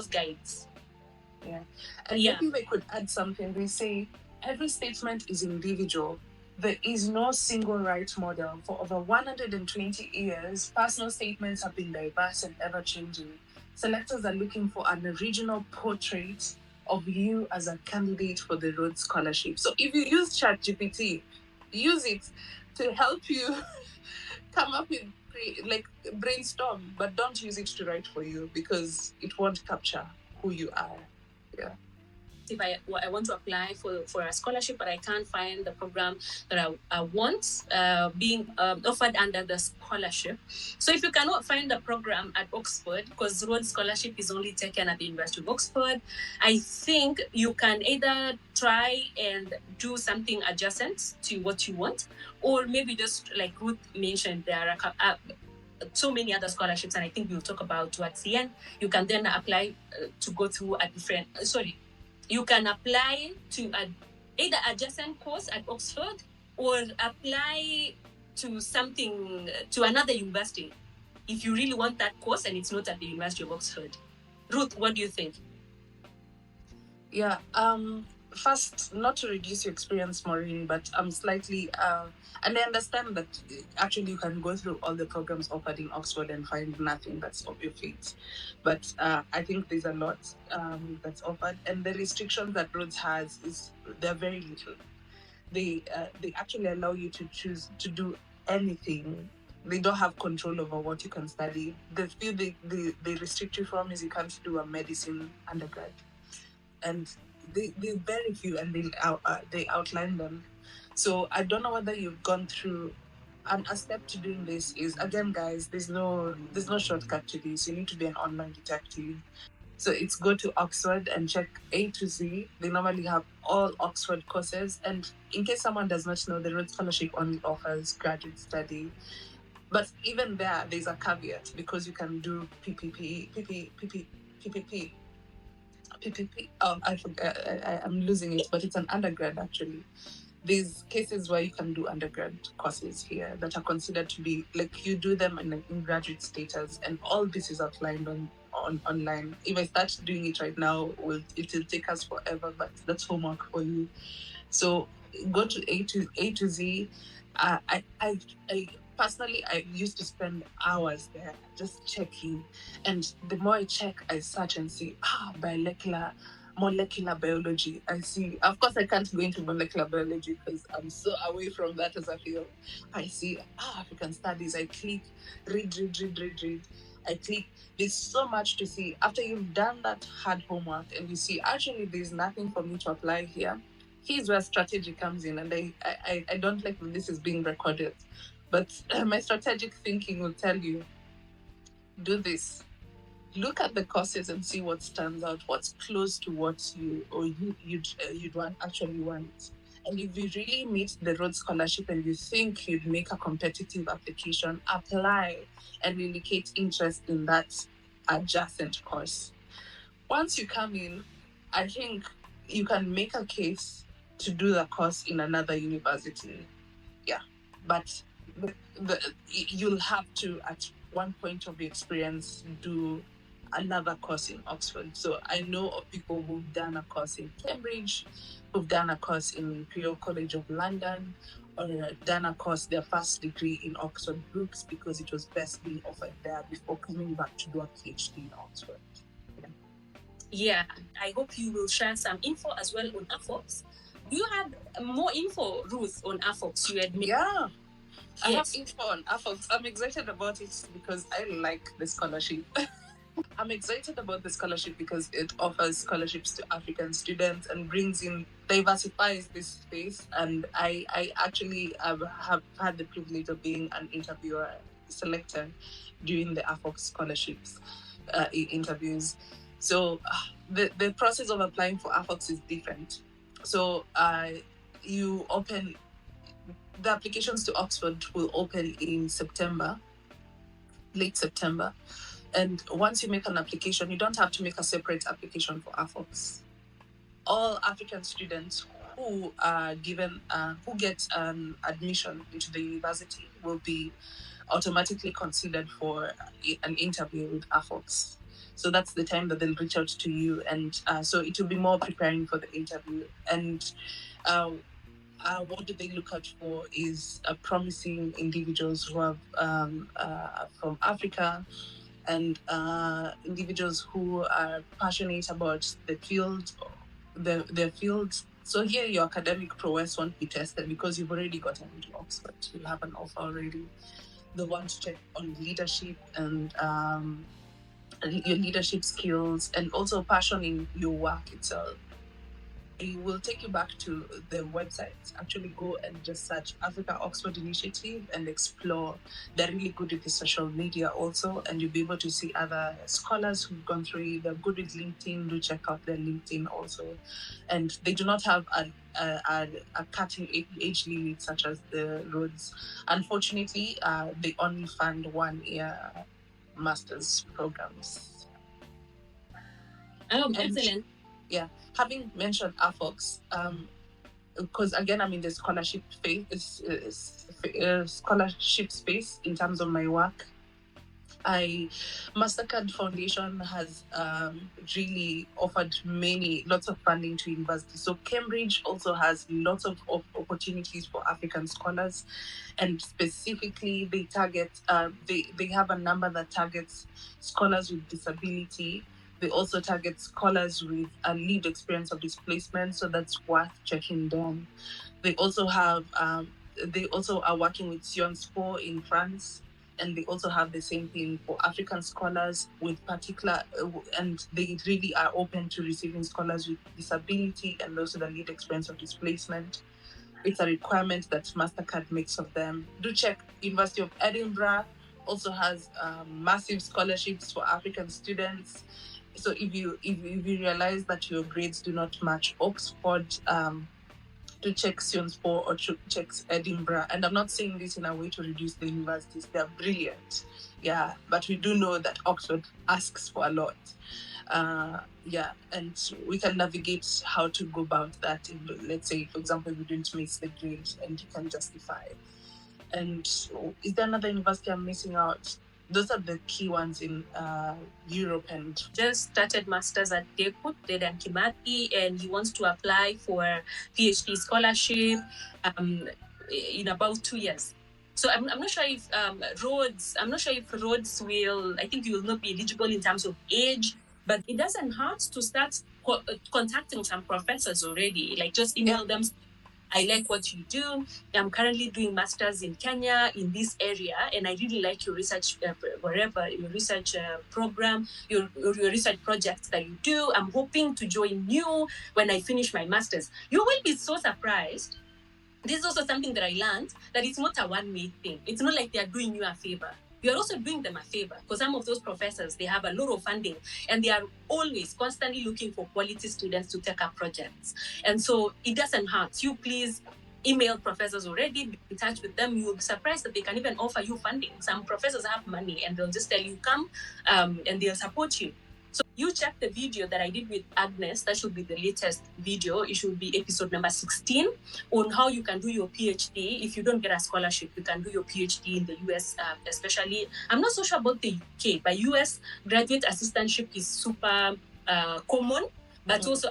guides. Yeah. And maybe they could add something. They say every statement is individual. There is no single right model. For over 120 years, personal statements have been diverse and ever-changing. Selectors are looking for an original portrait of you as a candidate for the Rhodes Scholarship. So if you use ChatGPT, use it to help you come up with, brainstorm, but don't use it to write for you, because it won't capture who you are. Yeah. if I want to apply for a scholarship, but I can't find the program that I want being offered under the scholarship. So if you cannot find the program at Oxford, because Rhodes Scholarship is only taken at the University of Oxford, I think you can either try and do something adjacent to what you want, or maybe just like Ruth mentioned, there are so many other scholarships, and I think we'll talk about towards the end. You can then apply to go through a different, you can apply to either adjacent course at Oxford or apply to something, to another university, if you really want that course and it's not at the University of Oxford. Ruth, what do you think? Yeah, first, not to reduce your experience, Maureen, but I'm slightly, and I understand that actually you can go through all the programs offered in Oxford and find nothing that's of your fit. But I think there's a lot that's offered, and the restrictions that Rhodes has they're very little. They actually allow you to choose to do anything. They don't have control over what you can study. The few they restrict you from is you can't do a medicine undergrad, and they very few, and they outline them. So I don't know whether you've gone through. And a step to doing this is, again, guys, there's no shortcut to this. You need to be an online detective. So it's go to Oxford and check A to Z. They normally have all Oxford courses. And in case someone does not know, the Rhodes Scholarship only offers graduate study. But even there's a caveat, because you can do PPP. Oh, I forgot. I'm losing it, but it's an undergrad actually. There's cases where you can do undergrad courses here that are considered to be like you do them in graduate status, and all this is outlined online. If I start doing it right now, it will take us forever, but that's homework for you. So go to A to Z. I personally, I used to spend hours there just checking, and the more I check, I search and see molecular biology. I see. Of course, I can't go into molecular biology because I'm so away from that as a field. I see African studies. I click, read. I click. There's so much to see. After you've done that hard homework and you see, actually, there's nothing for me to apply here. Here's where strategy comes in, and I don't like that this is being recorded. But my strategic thinking will tell you, do this. Look at the courses and see what stands out, what's close to what you'd actually want. And if you really meet the Rhodes Scholarship and you think you'd make a competitive application, apply and indicate interest in that adjacent course. Once you come in, I think you can make a case to do the course in another university. Yeah, but you'll have to, at one point of your experience, do another course in Oxford. So I know of people who've done a course in Cambridge, who've done a course in Imperial College of London, or done a course, their first degree in Oxford Brookes, because it was best being offered there before coming back to do a PhD in Oxford. Yeah, I hope you will share some info as well on AfOx. Do you have more info, Ruth, on AfOx? Yeah. I have info on AfOx. I'm excited about it because I like the scholarship. I'm excited about the scholarship because it offers scholarships to African students and diversifies this space. And I actually have had the privilege of being an interviewer selector during the AfOx scholarships interviews. So the process of applying for AfOx is different. So you open the applications to Oxford will open in September, late September. And once you make an application, you don't have to make a separate application for AfOx. All African students who are given, who get admission into the university will be automatically considered for an interview with AfOx. So that's the time that they'll reach out to you. And so it will be more preparing for the interview. And what do they look out for is promising individuals who have from Africa, and individuals who are passionate about the field, their fields. So here your academic prowess won't be tested because you've already gotten into Oxford. You have an offer already. They want to check on leadership and your leadership skills, and also passion in your work itself. I will take you back to the website. Actually, go and just search Africa Oxford Initiative and explore. They're really good with the social media also, and you'll be able to see other scholars who've gone through it. They're good with LinkedIn. Do check out their LinkedIn also. And they do not have a cutting age limit such as the Rhodes. Unfortunately, they only fund 1 year master's programs. Excellent. Yeah, having mentioned AfOx, because again, I'm in the scholarship scholarship space in terms of my work. MasterCard Foundation has really offered lots of funding to universities. So Cambridge also has lots of opportunities for African scholars, and specifically they target. They have a number that targets scholars with disability. They also target scholars with a lived experience of displacement, so that's worth checking down. They also have. They also are working with Sciences Po in France, and they also have the same thing for African scholars with particular, and they really are open to receiving scholars with disability and also the lived experience of displacement. It's a requirement that MasterCard makes of them. Do check. University of Edinburgh also has massive scholarships for African students. So if you realize that your grades do not match Oxford, to check Sciences Po or to check Edinburgh. And I'm not saying this in a way to reduce the universities. They're brilliant. Yeah, but we do know that Oxford asks for a lot. Yeah, and we can navigate how to go about that. Let's say, for example, we didn't miss the grade and you can justify it. And is there another university I'm missing out? Those are the key ones in Europe. And just started masters at Dekut, Dedan Kimathi, and he wants to apply for PhD scholarship in about 2 years. So I'm not sure if Rhodes will, I think you will not be eligible in terms of age, but it doesn't hurt to start contacting some professors already, like just email them. I like what you do. I'm currently doing masters in Kenya in this area, and I really like your research, your research program, your research projects that you do. I'm hoping to join you when I finish my masters. You will be so surprised. This is also something that I learned, that it's not a one-way thing. It's not like they are doing you a favor. You're also doing them a favor, because some of those professors, they have a lot of funding and they are always constantly looking for quality students to take up projects. And so it doesn't hurt. You please email professors already, be in touch with them. You'll be surprised that they can even offer you funding. Some professors have money and they'll just tell you, come, and they'll support you. So you check the video that I did with Agnes. That should be the latest video. It should be episode number 16 on how you can do your PhD. If you don't get a scholarship, you can do your PhD in the US, especially. I'm not so sure about the UK, but US graduate assistantship is super common, but also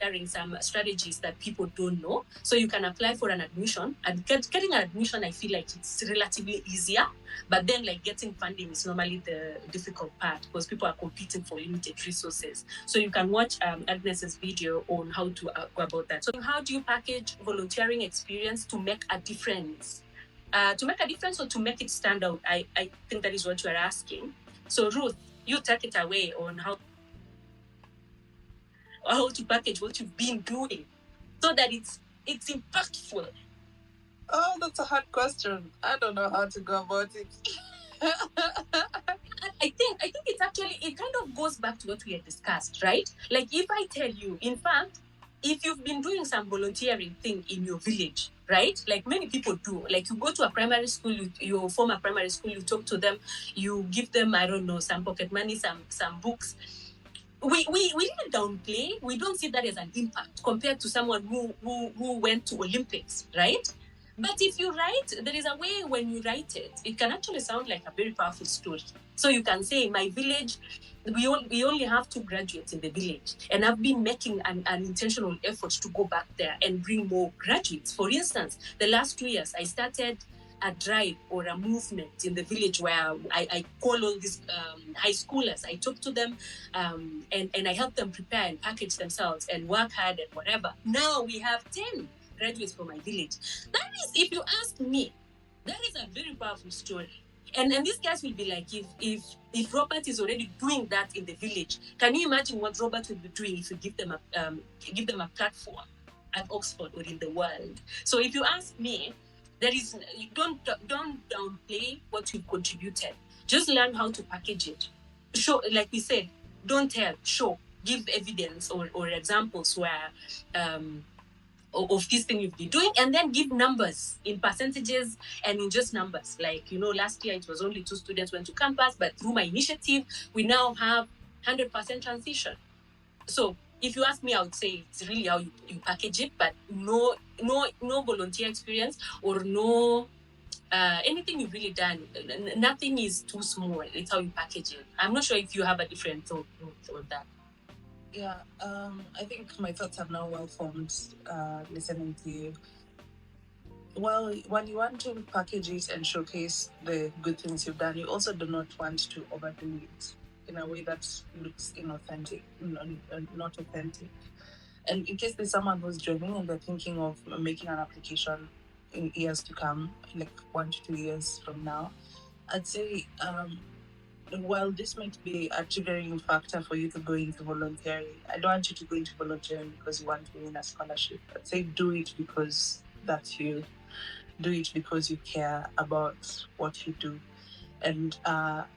sharing some strategies that people don't know. So you can apply for an admission, and getting an admission, I feel like it's relatively easier, but then like getting funding is normally the difficult part, because people are competing for limited resources. So you can watch Agnes's video on how to go about that. So how do you package volunteering experience to make a difference? To make a difference or to make it stand out? I think that is what you are asking. So Ruth, you take it away on how to package what you've been doing so that it's impactful. Oh, that's a hard question. I don't know how to go about it. I think it's actually, it kind of goes back to what we had discussed, right? Like if I tell you, in fact, if you've been doing some volunteering thing in your village, right? Like many people do, like you go to a primary school, your former primary school, you talk to them, you give them, I don't know, some pocket money, some books. We didn't downplay. We don't see that as an impact compared to someone who went to Olympics, right? But if you write, there is a way when you write it, it can actually sound like a very powerful story. So you can say, my village, we only have 2 graduates in the village, and I've been making an intentional effort to go back there and bring more graduates. For instance, the last 2 years, I started a drive or a movement in the village where I call all these high schoolers. I talk to them and I help them prepare and package themselves and work hard and whatever. Now we have 10 graduates from my village. That is, if you ask me, that is a very powerful story. And these guys will be like, if Robert is already doing that in the village, can you imagine what Robert will be doing if you give them a platform at Oxford or in the world? So if you ask me, you don't downplay what you've contributed. Just learn how to package it. Show, like we said, don't tell, show, give evidence or examples where of this thing you've been doing, and then give numbers in percentages and in just numbers. Like, last year it was only 2 students went to campus, but through my initiative, we now have 100% transition. So if you ask me, I would say it's really how you package it, but no volunteer experience or no anything you've really done. Nothing is too small. It's how you package it. I'm not sure if you have a different thought on that. Yeah, I think my thoughts are now well formed listening to you. Well, when you want to package it and showcase the good things you've done, you also do not want to overdo it in a way that looks inauthentic, not authentic. And in case there's someone who's joining and they're thinking of making an application in years to come, like 1 to 2 years from now, I'd say, while this might be a triggering factor for you to go into volunteering, I don't want you to go into volunteering because you want to win a scholarship. I'd say do it because that's you. Do it because you care about what you do. And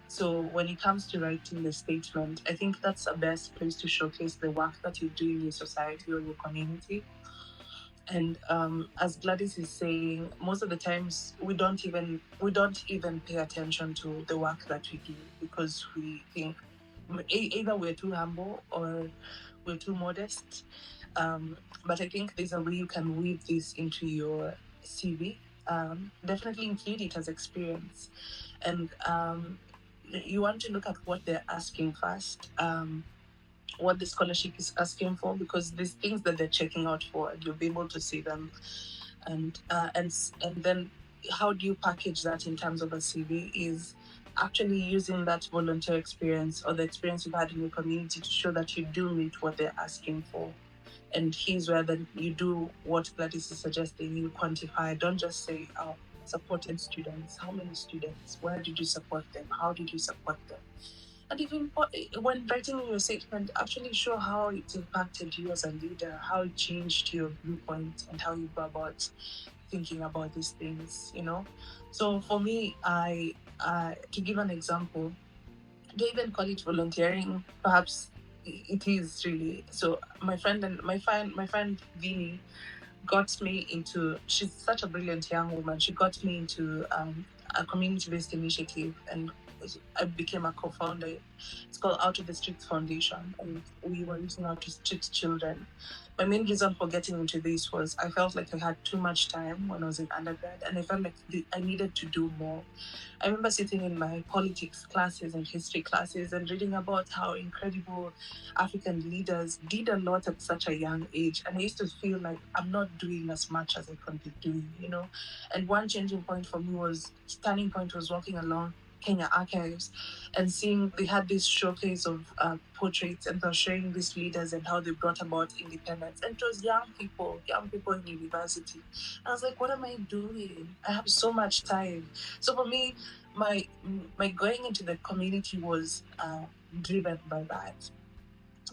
so when it comes to writing the statement, I think that's the best place to showcase the work that you do in your society or your community. And as Gladys is saying, most of the times we don't even pay attention to the work that we do because we think either we're too humble or we're too modest. But I think there's a way you can weave this into your CV. Definitely include it as experience, and you want to look at what they're asking first. What the scholarship is asking for, because these things that they're checking out for, you'll be able to see them, and then how do you package that in terms of a CV is actually using that volunteer experience or the experience you've had in your community to show that you do meet what they're asking for. And here's where then you do what Gladys is suggesting, you quantify. Don't just say, oh, supported students, how many students, where did you support them, how did you support them? And even when writing your statement, actually show how it impacted you as a leader, how it changed your viewpoint, and how you go about thinking about these things. So for me, I to give an example, do you even call it volunteering? Perhaps it is really. So my friend Vinny got me into. She's such a brilliant young woman. She got me into a community-based initiative, and I became a co-founder. It's called Out of the Streets Foundation, and we were reaching out to street children. My main reason for getting into this was I felt like I had too much time when I was in undergrad, and I felt like I needed to do more. I remember sitting in my politics classes and history classes and reading about how incredible African leaders did a lot at such a young age. And I used to feel like I'm not doing as much as I could be doing, And one changing point for me turning point was walking along Kenya Archives and seeing they had this showcase of portraits, and they're showing these leaders and how they brought about independence. And it was young people in university. I was like, what am I doing? I have so much time. So for me, my going into the community was driven by that,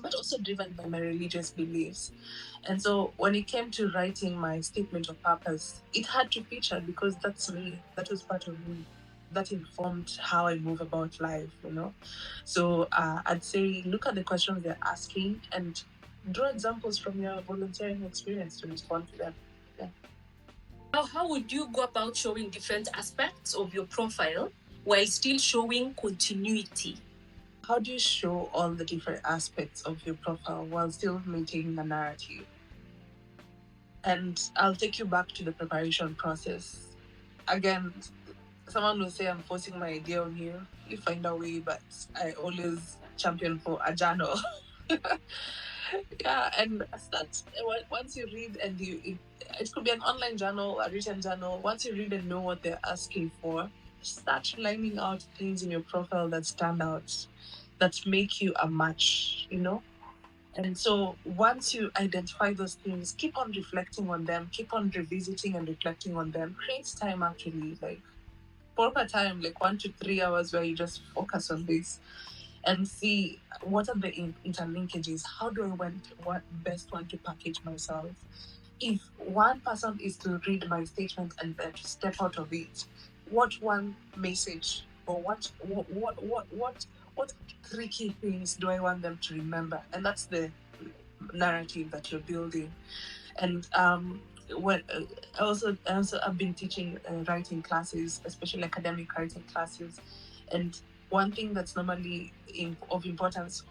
but also driven by my religious beliefs. And so when it came to writing my statement of purpose, it had to feature because that's me. That was part of me. That informed how I move about life, So I'd say look at the questions they're asking and draw examples from your volunteering experience to respond to them. Yeah. How would you go about showing different aspects of your profile while still showing continuity? How do you show all the different aspects of your profile while still maintaining a narrative? And I'll take you back to the preparation process. Again, someone will say I'm forcing my idea on you. You find a way, but I always champion for a journal. Yeah, and that's once you read and it could be an online journal, a written journal. Once you read and know what they're asking for, start lining out things in your profile that stand out, that make you a match, And so once you identify those things, keep on reflecting on them, keep on revisiting and reflecting on them. Create time actually, like proper time, like 1 to 3 hours, where you just focus on this and see what are the interlinkages. How do I best want to package myself? If one person is to read my statement and then to step out of it, what one message or what tricky things do I want them to remember? And that's the narrative that you're building. And when I've been teaching writing classes, especially academic writing classes, and one thing that's normally of importance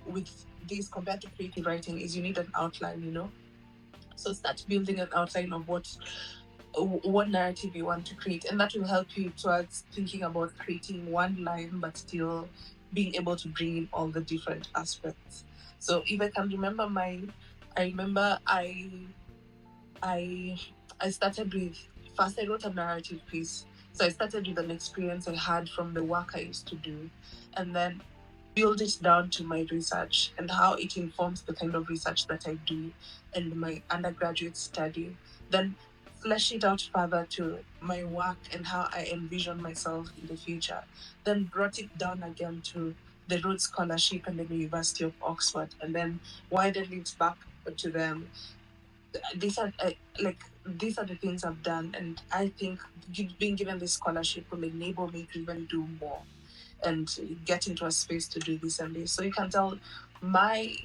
with this compared to creative writing is you need an outline, you know. So start building an outline of what narrative you want to create, and that will help you towards thinking about creating one line but still being able to bring in all the different aspects. So if I can remember I remember I started with, first I wrote a narrative piece. So I started with an experience I had from the work I used to do, and then build it down to my research and how it informs the kind of research that I do and my undergraduate study. Then flesh it out further to my work and how I envision myself in the future. Then brought it down again to the Rhodes Scholarship and the University of Oxford, and then widened it back to them. These are these are the things I've done, and I think being given this scholarship will enable me to even do more and get into a space to do this and this. So you can tell my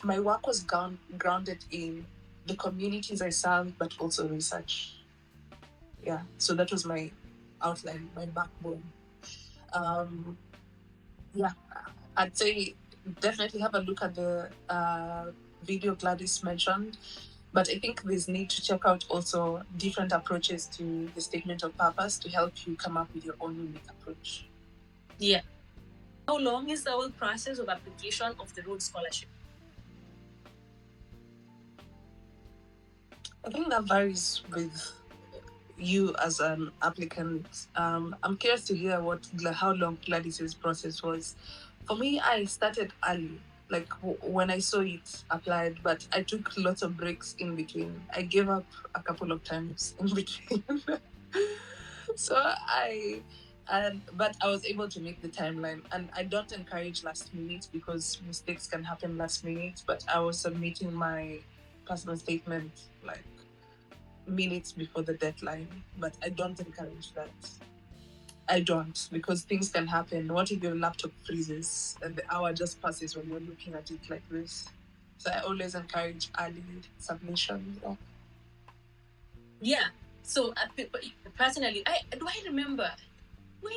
work was grounded in the communities I serve, but also research. Yeah, so that was my outline, my backbone. Yeah, I'd say definitely have a look at the video Gladys mentioned. But I think there's need to check out also different approaches to the statement of purpose to help you come up with your own unique approach. Yeah. How long is the whole process of application of the Rhodes Scholarship? I think that varies with you as an applicant. I'm curious to hear how long Gladys's process was. For me, I started early, like when I saw it applied, but I took lots of breaks in between. I gave up a couple of times in between. But I was able to make the timeline, and I don't encourage last minute because mistakes can happen last minute. But I was submitting my personal statement like minutes before the deadline, but I don't encourage that. I don't, because things can happen. What if your laptop freezes and the hour just passes when you're looking at it like this? So I always encourage early submission. Yeah. So personally, I remember when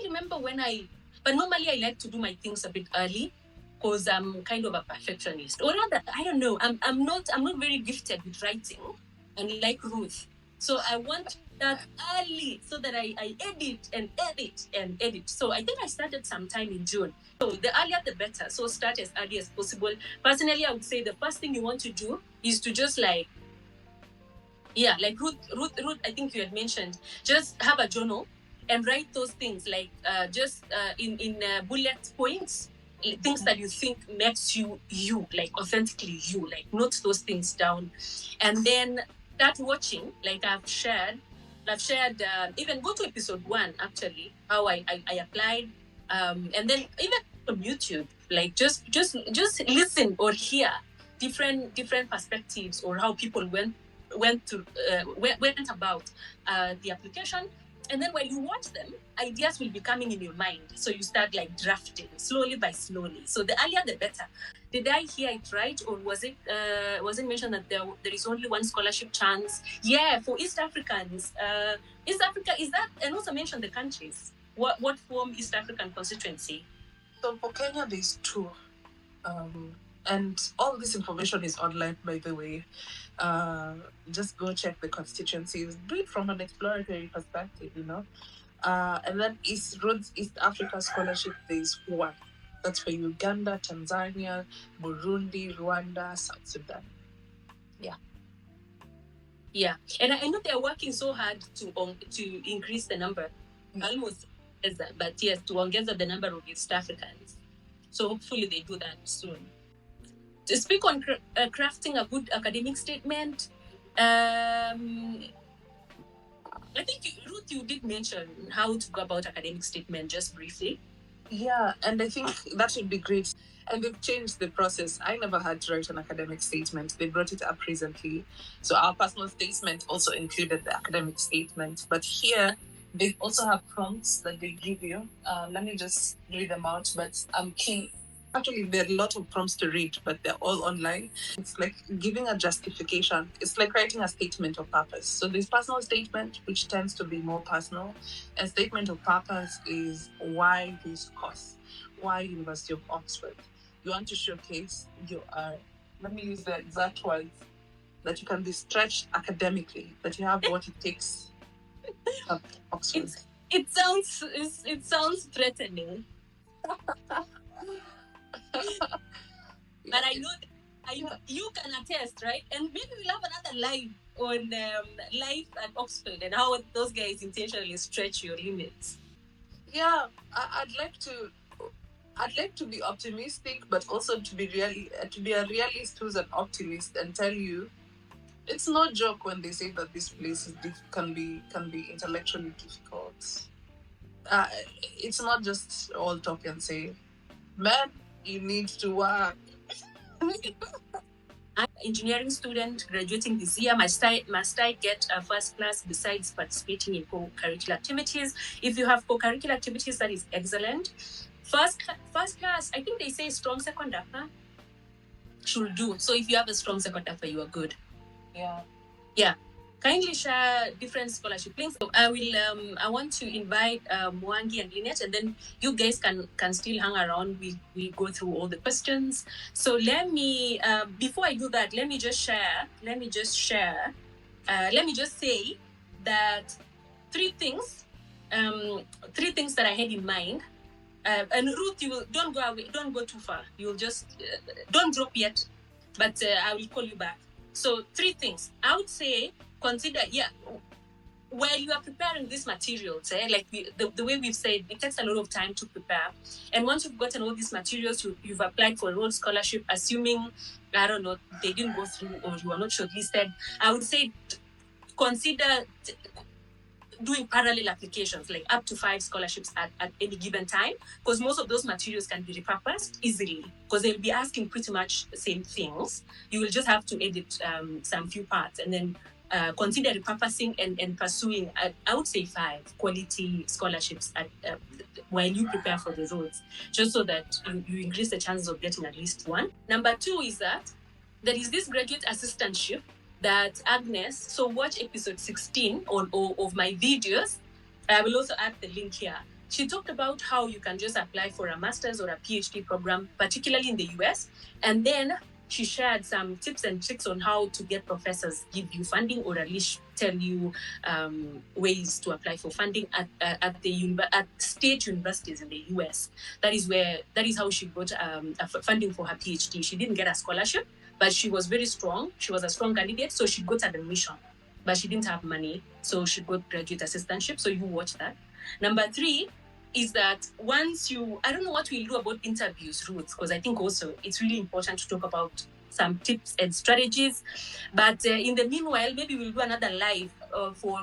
but normally I like to do my things a bit early because I'm kind of a perfectionist. Or rather, I don't know, I'm not very gifted with writing, unlike Ruth. So I want that early so that I edit and edit and edit. So I think I started sometime in June. So the earlier the better. So start as early as possible. Personally, I would say the first thing you want to do is to just like Ruth, I think you had mentioned, just have a journal and write those things like in bullet points, things that you think makes you like authentically you, like note those things down, and then start watching. Like I've shared even go to episode 1 actually, how I applied, and then even from YouTube, like just listen or hear different perspectives or how people went about the application. And then when you watch them, ideas will be coming in your mind. So you start like drafting slowly by slowly. So the earlier the better. Did I hear it right, or was it mentioned that there is only one scholarship chance? Yeah, for East Africans. East Africa, is that, and also mention the countries. What form East African constituency? So for Kenya, there's 2. And all this information is online, by the way. Just go check the constituencies. Do it from an exploratory perspective, you know. And then Rhodes East Africa Scholarship, there's 1. That's for Uganda, Tanzania, Burundi, Rwanda, South Sudan. Yeah. Yeah, and I know they're working so hard to increase the number. Almost, but yes, to ongeza the number of East Africans. So hopefully they do that soon. To speak on crafting a good academic statement, I think, Ruth, you did mention how to go about academic statement just briefly. Yeah, and I think that would be great. And they've changed the process. I never had to write an academic statement. They brought it up recently. So our personal statement also included the academic statement. But here, they also have prompts that they give you. Let me just read them out. But I'm keen. Actually, there are a lot of prompts to read, but they're all online. It's like giving a justification. It's like writing a statement of purpose. So there's personal statement, which tends to be more personal. A statement of purpose is why this course, why University of Oxford. You want to showcase you are, let me use the exact words, that you can be stretched academically, that you have what it takes at Oxford. It sounds threatening. But I know you can attest, right? And maybe we'll have another live on life at Oxford and how those guys intentionally stretch your limits. Yeah, I'd like to be optimistic, but also to be a realist who's an optimist and tell you it's no joke when they say that this place can be intellectually difficult. It's not just all talk and say, man, you need to work. I'm an engineering student graduating this year. Must I get a first class besides participating in co-curricular activities? If you have co-curricular activities, that is excellent. First class, I think they say strong second upper should do. So if you have a strong second upper, you are good. Yeah. Kindly share different scholarship links. So I want to invite Mwangi and Linnet, and then you guys can still hang around. We go through all the questions. So let me before I do that, let me just say that three things that I had in mind. And Ruth, you don't go away, don't go too far. You'll just don't drop yet, but I will call you back. So 3 things I would say. Consider, while you are preparing these materials, like the way we've said, it takes a lot of time to prepare. And once you've gotten all these materials, you've applied for a Rhodes Scholarship, assuming, I don't know, they didn't go through or you are not shortlisted, I would say consider doing parallel applications, like up to 5 scholarships at any given time, because most of those materials can be repurposed easily, because they'll be asking pretty much the same things. You will just have to edit some few parts, and then consider repurposing and pursuing, I would say 5 quality scholarships while you prepare for the Rhodes, just so that you increase the chances of getting at least one. Number 2 is that there is this graduate assistantship that Agnes, so watch episode 16 of my videos. I will also add the link here. She talked about how you can just apply for a master's or a PhD program, particularly in the US, and then she shared some tips and tricks on how to get professors give you funding, or at least tell you ways to apply for funding at state universities in the US. That is how she got funding for her PhD. She didn't get a scholarship, but she was very strong. She was a strong candidate, so she got admission, but she didn't have money, so she got graduate assistantship. So you watch that. Number 3 is that once I don't know what we'll do about interviews, Ruth, because I think also it's really important to talk about some tips and strategies. But in the meanwhile, maybe we'll do another live for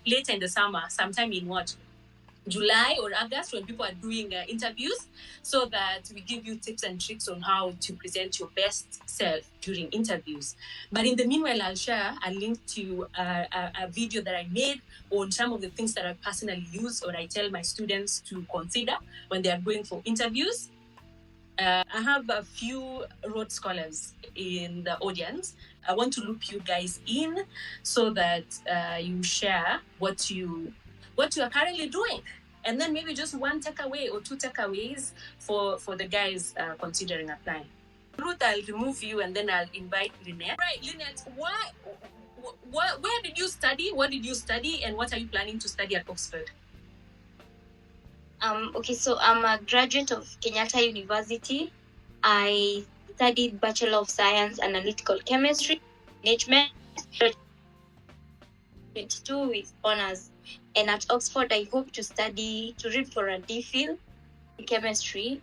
later in the summer, sometime in July or August, when people are doing interviews, so that we give you tips and tricks on how to present your best self during interviews. But in the meanwhile, I'll share a link to a video that I made on some of the things that I personally use or I tell my students to consider when they are going for interviews. I have a few Rhodes scholars in the audience. I want to loop you guys in so that you share what you are currently doing, and then maybe just 1 takeaway or 2 takeaways for the guys considering applying. Ruth, I'll remove you and then I'll invite Linnet. Right, Linnet, where did you study? What did you study, and what are you planning to study at Oxford? Okay, so I'm a graduate of Kenyatta University. I studied Bachelor of Science Analytical Chemistry, Management, 22 with honors. And at Oxford, I hope to read for a DPhil in chemistry,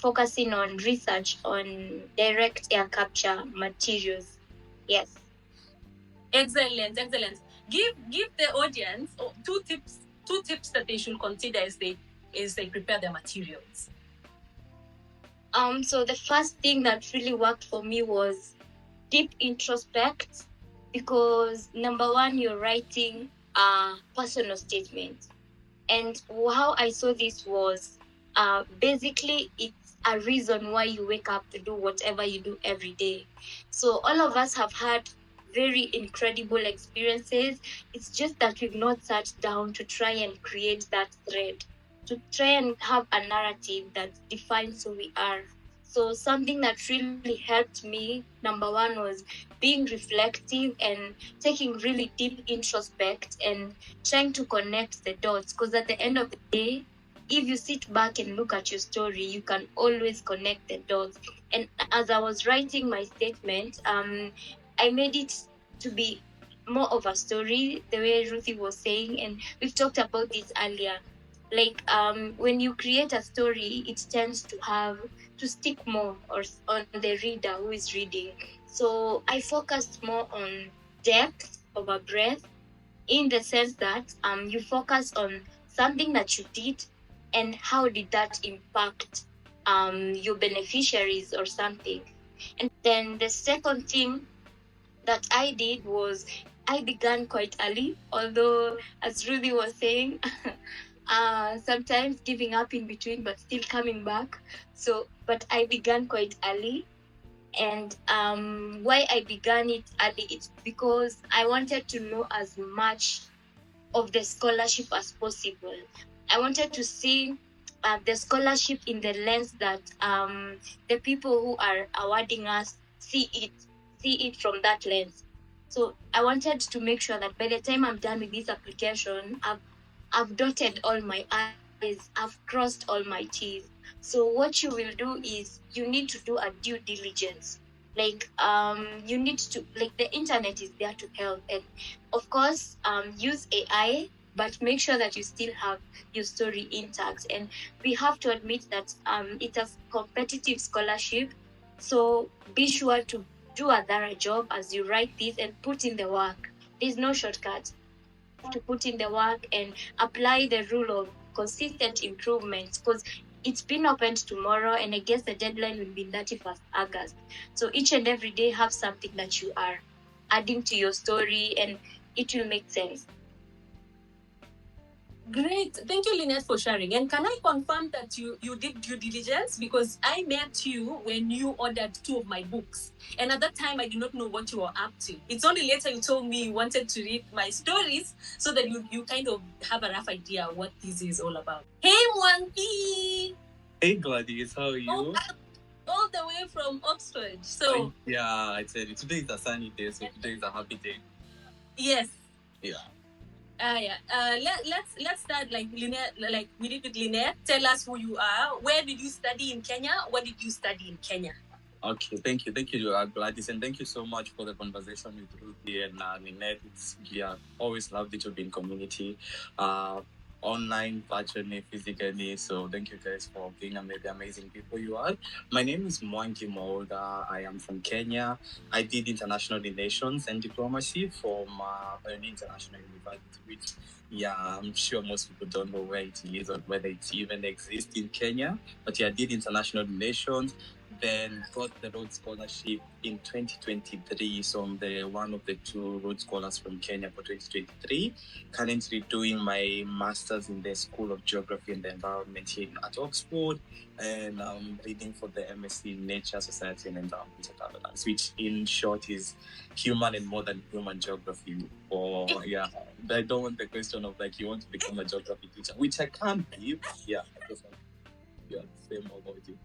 focusing on research on direct air capture materials. Yes. Excellent. give the audience two tips that they should consider as they prepare their materials. So the first thing that really worked for me was deep introspect, because number one, you're writing a personal statement. And how I saw this was basically it's a reason why you wake up to do whatever you do every day. So all of us have had very incredible experiences. It's just that we've not sat down to try and create that thread, to try and have a narrative that defines who we are. So something that really helped me, number one, was being reflective and taking really deep introspect and trying to connect the dots, because at the end of the day, if you sit back and look at your story, you can always connect the dots. And as I was writing my statement, I made it to be more of a story, the way Ruthie was saying, and we've talked about this earlier. Like when you create a story, it tends to stick more on the reader who is reading. So I focused more on depth over breadth, in the sense that you focus on something that you did and how did that impact your beneficiaries or something. And then the second thing that I did was I began quite early, although as Ruby was saying, sometimes giving up in between but still coming back. But I began quite early. And why I began it early, it's because I wanted to know as much of the scholarship as possible. I wanted to see the scholarship in the lens that the people who are awarding us see it from that lens. So I wanted to make sure that by the time I'm done with this application, I've dotted all my I's, I've crossed all my T's. So what you will do is you need to do a due diligence. Like you need to, like, the internet is there to help, and of course use AI, but make sure that you still have your story intact. And we have to admit that it's a competitive scholarship, so be sure to do a thorough job as you write this and put in the work. There's no shortcut. You have to put in the work and apply the rule of consistent improvements, because it's been opened tomorrow, and I guess the deadline will be 31st August. So each and every day have something that you are adding to your story, and it will make sense. Great. Thank you, Linnet, for sharing. And can I confirm that you did due diligence? Because I met you when you ordered 2 of my books. And at that time, I did not know what you were up to. It's only later you told me you wanted to read my stories so that you kind of have a rough idea what this is all about. Hey, Mwangi! Hey, Gladys, how are you? All the way from Oxford. So yeah, I said it. Today is a sunny day, so today is a happy day. Yes. Yeah. Let's start like Linnet, like we did with Linnet. Tell us who you are. Where did you study in Kenya? What did you study in Kenya? Okay, thank you, Gladys, and thank you so much for the conversation with Ruthie and Linnet. Always loved it to be in community, online, virtually, physically. So thank you guys for being the amazing people you are. My name is Mwangi. I am from Kenya. I did international relations and diplomacy from an international university, which I'm sure most people don't know where it is or whether it even exists in Kenya. But I did international relations. Then got the Rhodes Scholarship in 2023. So I'm one of the 2 Rhodes Scholars from Kenya for 2023. Currently doing my Master's in the School of Geography and the Environment here at Oxford. And I'm reading for the MSc in Nature, Society and Environmental Governance, which in short is Human and More Than Human Geography. I don't want the question of like, you want to become a geography teacher, which I can't be. I just want to say more about you.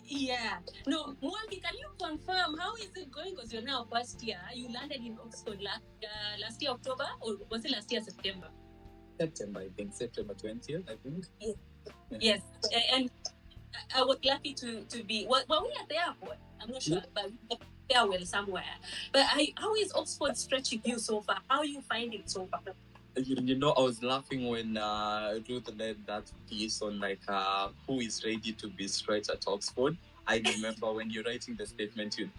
Yeah. No, Mwangi, can you confirm how is it going? Because you're now first year. You landed in Oxford last year October, or was it last year September? September, I think. September 20th, I think. Yes. And I was lucky to be. Well, we at the airport. I'm not sure, but there well somewhere. But how is Oxford stretching you so far? How are you finding it so far? I was laughing when Ruth led that piece on who is ready to be stretched at Oxford. I remember when you're writing the statement, you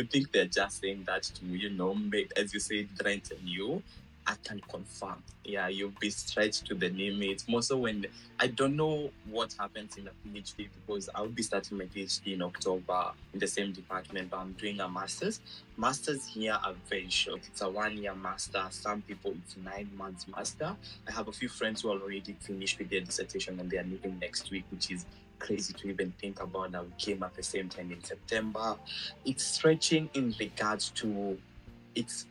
think they're just saying that to make, as you said, threaten you. I can confirm, you'll be stretched to the limit. More so when I don't know what happens in a PhD, because I'll be starting my PhD in October in the same department, but I'm doing a master's. Masters here are very short. It's a 1-year master. Some people it's 9 months master. I have a few friends who already finished with their dissertation and they are leaving next week, which is crazy to even think about. That we came at the same time in September. It's stretching in regards to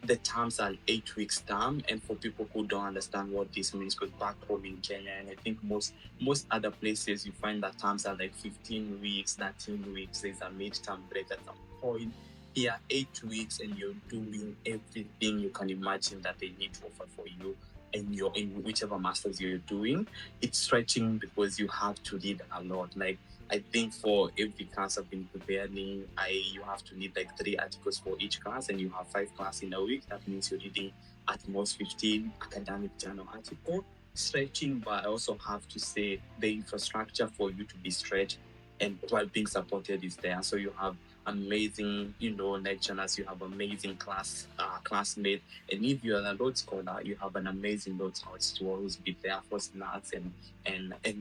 the terms are 8 weeks term, and for people who don't understand what this means, because back home in Kenya and I think most other places you find that terms are like 15 weeks, 13 weeks, there's a midterm break at some point. Here 8 weeks and you're doing everything you can imagine that they need to offer for you in whichever masters you're doing. It's stretching because you have to read a lot. Like I think for every class I've been preparing, you have to read like 3 articles for each class, and you have 5 classes in a week. That means you're reading at most 15 academic journal articles. Stretching, but I also have to say the infrastructure for you to be stretched and while being supported is there. So you have amazing, lecturers, you have amazing classmates, and if you're a Rhodes scholar, you have an amazing Rhodes house to always be there for snacks and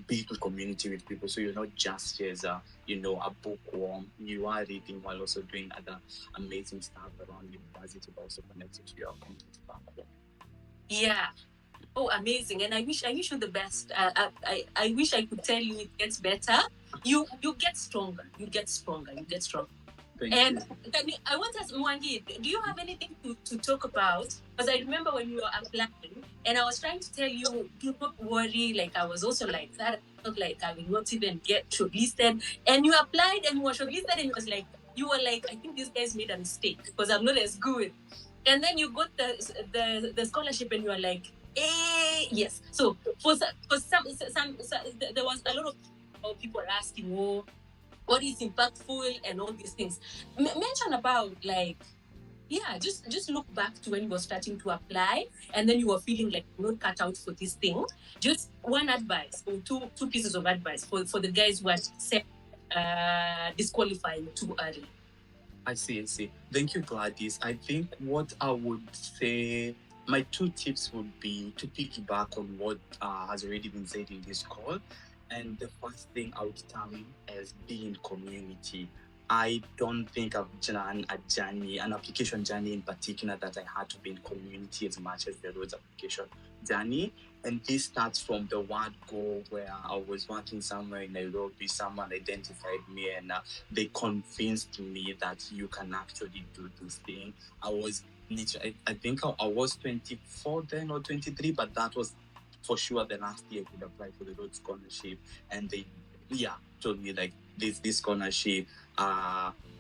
be in community with people. So you're not just as a bookworm. You are reading while also doing other amazing stuff around university, but also connected to your community back home. Yeah. Oh, amazing! And I wish you the best. I wish I could tell you it gets better. You get stronger. You get stronger. And I want to ask Mwangi, do you have anything to talk about? Because I remember when you were applying, and I was trying to tell you, do not worry. Like I was also like that. I felt like I will not even get shortlisted. And you applied and you were shortlisted, and you were like, I think these guys made a mistake because I'm not as good. And then you got the scholarship, and you were like, yes. So for some there was a lot of people asking, what is impactful and all these things. Mention about just look back to when you were starting to apply and then you were feeling like you're not cut out for this thing. Just one advice or two pieces of advice for the guys who are disqualifying too early. I see. Thank you, Gladys. I think what I would say, my 2 tips would be to piggyback on what has already been said in this call. And the first thing I would tell you is be in community. I don't think I've done an application journey in particular that I had to be in community as much as the Rhodes application journey. And this starts from the word go, where I was working somewhere in Nairobi, someone identified me and they convinced me that you can actually do this thing. I was literally, I think I was 24 then or 23, but that was for sure the last year I could apply for the Rhodes Scholarship. And they told me like this scholarship,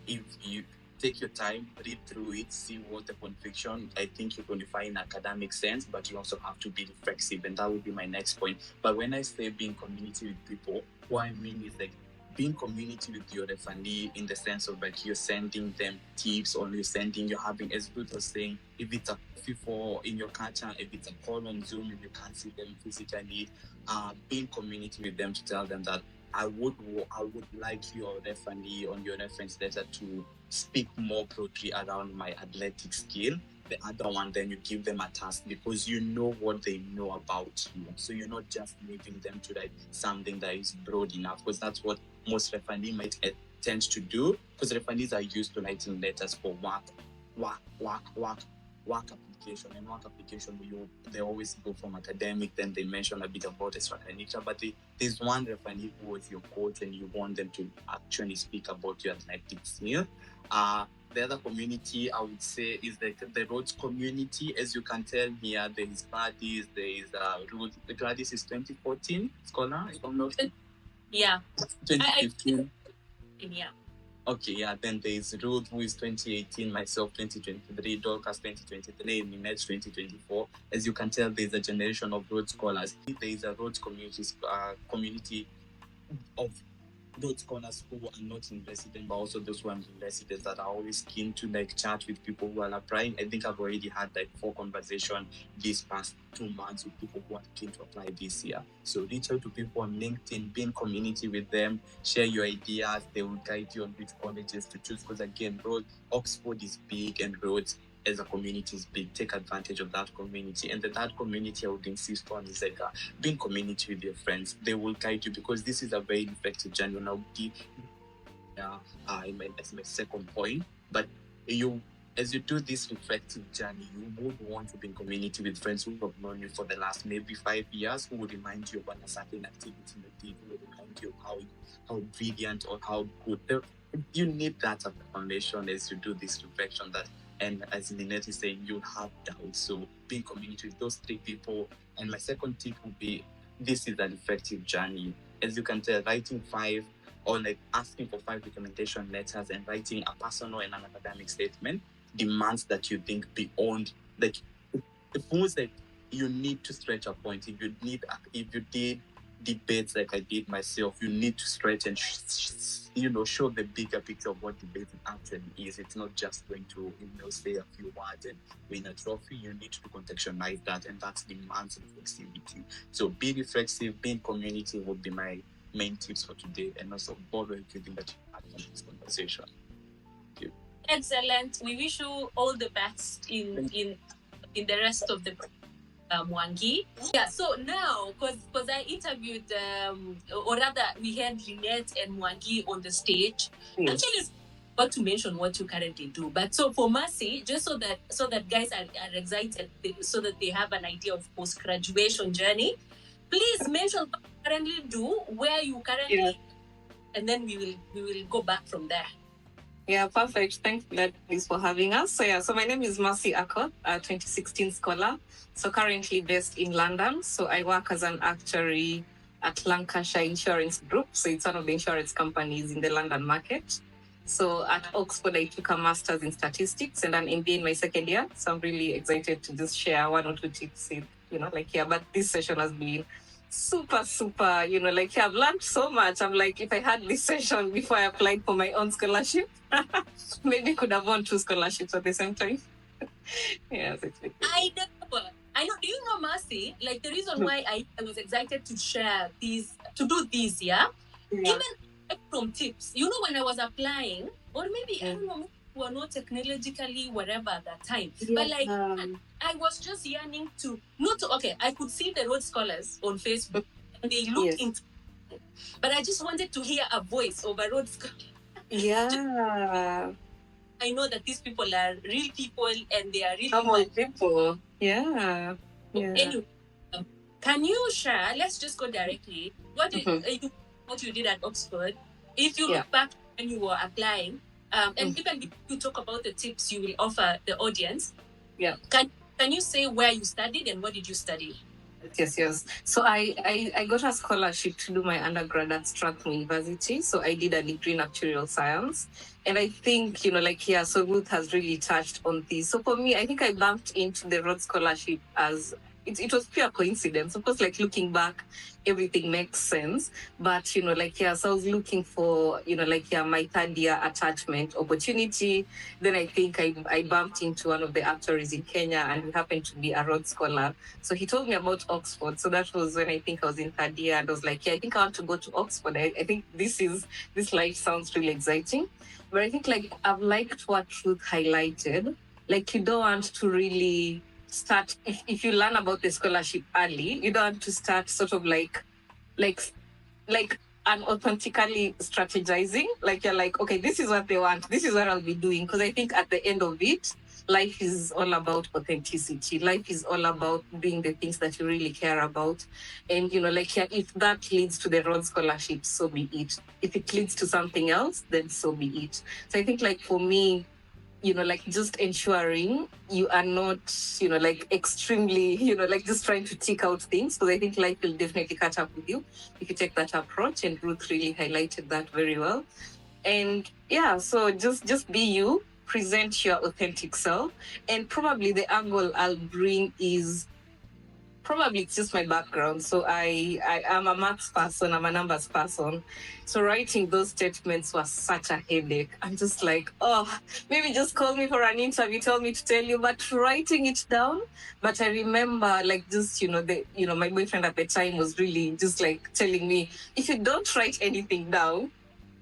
if you take your time, read through it, see what the conviction. I think you qualify in academic sense, but you also have to be reflexive, and that would be my next point. But when I say being community with people, what I mean is like being community with your referee in the sense of like you're sending them tips, or you're having, as Ruth was saying, if it's a coffee in your culture, if it's a call on Zoom, if you can't see them physically, being community with them to tell them that I would like your referee on your reference letter to speak more broadly around my athletic skill. The other one, then you give them a task because you know what they know about you. So you're not just leaving them to write something that is broad enough, because that's what most referees might tend to do, because referees are used to writing letters for work application. And work application, they always go from academic, then they mention a bit about extracurricular, but there's one referee who was your coach and you want them to actually speak about your athletic skill. The other community I would say is the Rhodes community. As you can tell here, there is Gladys, there is Ruth. Gladys is 2014 scholar, if I'm not. Yeah. 2015. Yeah. Okay, yeah. Then there is Ruth, who is 2018, myself 2023, Dorcas 2023, Linnet 2024. As you can tell, there is a generation of Rhodes scholars. There is a Rhodes community of Rhodes scholars who are not in residence, but also those who are in residence that are always keen to chat with people who are applying. I think I've already had 4 conversations these past 2 months with people who are keen to apply this year. So reach out to people on LinkedIn, be in community with them, share your ideas. They will guide you on which colleges to choose, because again, Oxford is big and Rhodes as a community is big, take advantage of that community. And that community I would insist on is like being community with your friends. They will guide you, because this is a very effective journey. Now, as my second point, but as you do this reflective journey, you would want to be in community with friends who have known you for the last maybe 5 years, who will remind you of a certain activity you did, who will remind you of how brilliant or how good. You need that as a foundation as you do this reflection. That, and as Linnet is saying, you'll have doubts. So be in community with those 3 people. And my second tip would be, this is an effective journey. As you can tell, writing 5 or like asking for 5 recommendation letters and writing a personal and an academic statement demands that you think beyond, like, it feels like you need to stretch a point. If you did debates like I did myself, you need to stretch and show the bigger picture of what debate actually is. It's not just going to say a few words and win a trophy. You need to contextualize that, and that demands flexibility. So be reflexive, be in community would be my main tips for today, and also borrow everything that you had from this conversation. Thank you. Excellent. We wish you all the best in the rest of the Mwangi. Yeah, so now, because I interviewed, or rather, we had Linnet and Mwangi on the stage. Yes. Actually, not to mention what you currently do, but so for Mercy, just so that guys are excited, so that they have an idea of post-graduation journey, please mention what you currently do, where you currently, and then we will go back from there. Yeah, perfect. Thanks, Gladys, for having us. So my name is Mercy Akot, a 2016 scholar. So currently based in London. So I work as an actuary at Lancashire Insurance Group. So it's one of the insurance companies in the London market. So at Oxford, I took a master's in statistics and an MBA in my second year. So I'm really excited to just share 1 or 2 tips, but this session has been super, I've learned so much. I'm like, if I had this session before I applied for my own scholarship, maybe could have won 2 scholarships at the same time. Yes, I know. Do you know, Mercy? Like, the reason why I was excited to share these, to do this, even from tips. When I was applying, or maybe, I don't know, maybe we were not technologically whatever at that time. But like, I was just yearning to, I could see the Rhodes Scholars on Facebook, and they looked into it. But I just wanted to hear a voice over Rhodes Scholars. Yeah. I know that these people are real people, and they are really normal people. Yeah. Anyway, can you share? Let's just go directly. What you did at Oxford? If you look back when you were applying, and even if you talk about the tips you will offer the audience, can you say where you studied and what did you study? Yes. So I got a scholarship to do my undergrad at Strathmore University. So I did a degree in actuarial science. And I think, so Ruth has really touched on this. So for me, I think I bumped into the Rhodes Scholarship as, it was pure coincidence. Of course, looking back, everything makes sense. But, so I was looking for, my 3rd year attachment opportunity. Then I think I bumped into one of the actuaries in Kenya, and he happened to be a Rhodes Scholar. So he told me about Oxford. So that was when I think I was in 3rd year, and I was like, I think I want to go to Oxford. I think this life sounds really exciting. But I think I've liked what Ruth highlighted. You don't want to really start, if you learn about the scholarship early, you don't want to start sort of unauthentically strategizing. You're like, okay, this is what they want, this is what I'll be doing. Because I think at the end of it, life is all about authenticity. Life is all about doing the things that you really care about. And, if that leads to the Rhodes Scholarship, so be it. If it leads to something else, then so be it. So I think for me, just ensuring you are not, extremely, just trying to tick out things. Because I think life will definitely catch up with you if you take that approach. And Ruth really highlighted that very well. And so just be you, present your authentic self. And probably the angle I'll bring is, probably it's just my background. So I am a maths person, I'm a numbers person. So writing those statements was such a headache. I'm just like, maybe just call me for an interview, tell me to tell you, but writing it down. But I remember my boyfriend at the time was really just telling me, if you don't write anything down,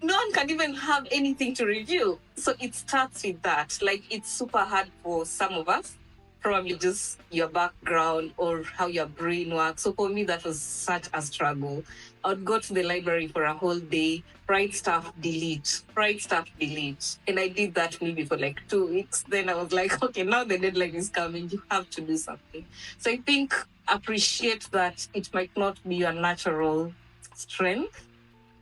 no one can even have anything to review. So it starts with that. Like, it's super hard for some of us, probably just your background or how your brain works. So for me, that was such a struggle. I would go to the library for a whole day, write stuff, delete, write stuff, delete. And I did that maybe for like 2 weeks. Then I was like, okay, now the deadline is coming. You have to do something. So I think appreciate that it might not be your natural strength,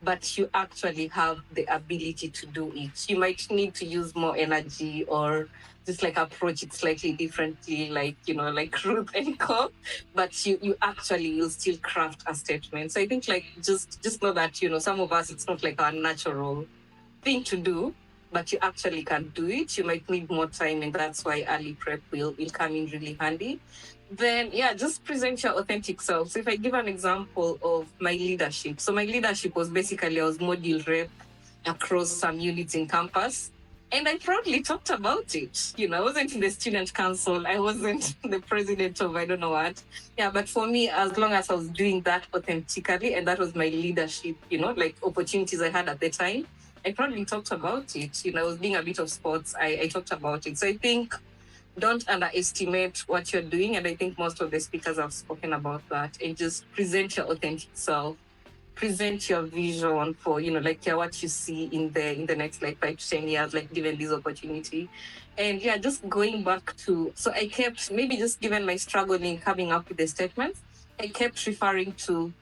but you actually have the ability to do it. You might need to use more energy or just like approach it slightly differently, like, like Ruth and Co. But you actually will still craft a statement. So I think like just know that, some of us, it's not like our natural thing to do, but you actually can do it. You might need more time, and that's why early prep will come in really handy. Then, just present your authentic self. So if I give an example of my leadership. So my leadership was basically, I was module rep across some units in campus. And I proudly talked about it. I wasn't in the student council. I wasn't the president of I don't know what. Yeah, but for me, as long as I was doing that authentically, and that was my leadership, like opportunities I had at the time, I proudly talked about it. I was doing a bit of sports. I talked about it. So I think don't underestimate what you're doing. And I think most of the speakers have spoken about that. And just present your authentic self. Present your vision for, what you see in the next 5 to 10 years, given this opportunity. And just going back to, so I kept, maybe just given my struggle in coming up with the statements, I kept referring to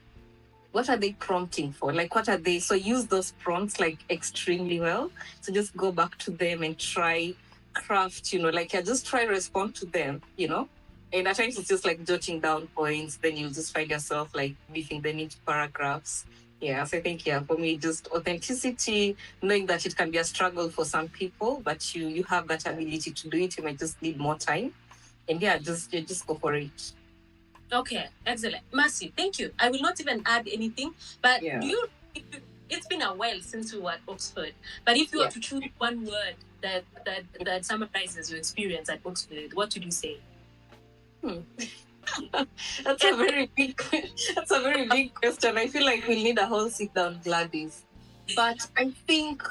what are they prompting for? What are they? So use those prompts extremely well. So just go back to them and try craft, just try respond to them, And at times it's just jotting down points, then you'll just find yourself beefing them into paragraphs. Yeah, so I think, for me, just authenticity, knowing that it can be a struggle for some people, but you have that ability to do it. You might just need more time. And just go for it. Okay, excellent. Mercy, thank you. I will not even add anything, but it's been a while since we were at Oxford, but if you were to choose one word that summarizes your experience at Oxford, what would you say? That's a very big question. I feel like we need a whole sit down, Gladys. But I think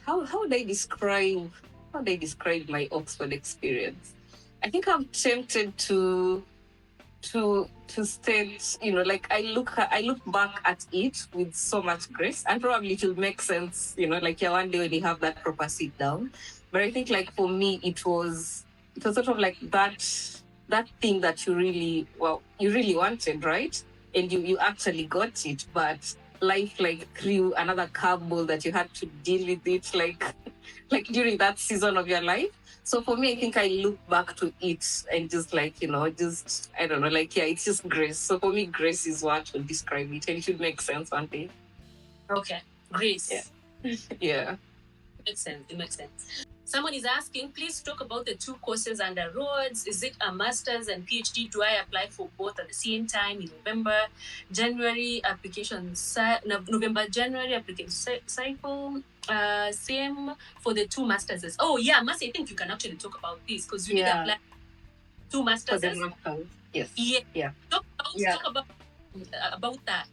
how would I describe my Oxford experience? I think I'm tempted to state, I look back at it with so much grace, and probably it will make sense, one day when you have that proper sit down. But I think for me, it was sort of that thing that you really wanted, right? And you actually got it, but life threw another curveball that you had to deal with it during that season of your life. So for me, I think I look back to it and just I don't know, it's just grace. So for me, grace is what will describe it, and it should make sense one day. Okay, grace. Yeah. It makes sense. Someone is asking, please talk about the 2 courses under Rhodes. Is it a master's and PhD? Do I apply for both at the same time in November, January application cycle? Same for the 2 masters. Oh yeah, Mercy, I think you can actually talk about this because you need to apply 2 masters. Yes. Yeah. Talk about that.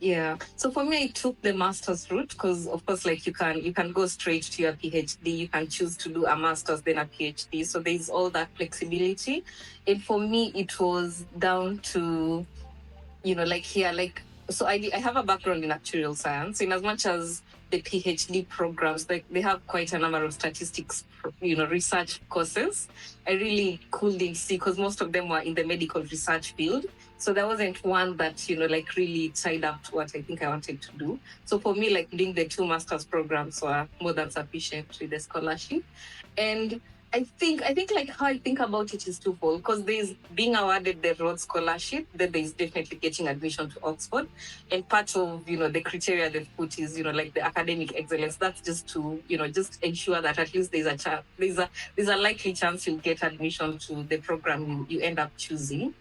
Yeah. So for me, I took the master's route because, of course, you can go straight to your PhD. You can choose to do a master's then a PhD. So there's all that flexibility. And for me, it was down to, so I have a background in actuarial science. In as much as the PhD programs, they have quite a number of statistics, research courses. I really couldn't see because most of them were in the medical research field. So there wasn't one that, really tied up to what I think I wanted to do. So for me, doing the 2 master's programs were more than sufficient with the scholarship. And I think how I think about it is twofold, because there's being awarded the Rhodes Scholarship, then there's definitely getting admission to Oxford. And part of, the criteria they've put is, the academic excellence. That's just to, just ensure that at least there's a likely chance you'll get admission to the program you end up choosing.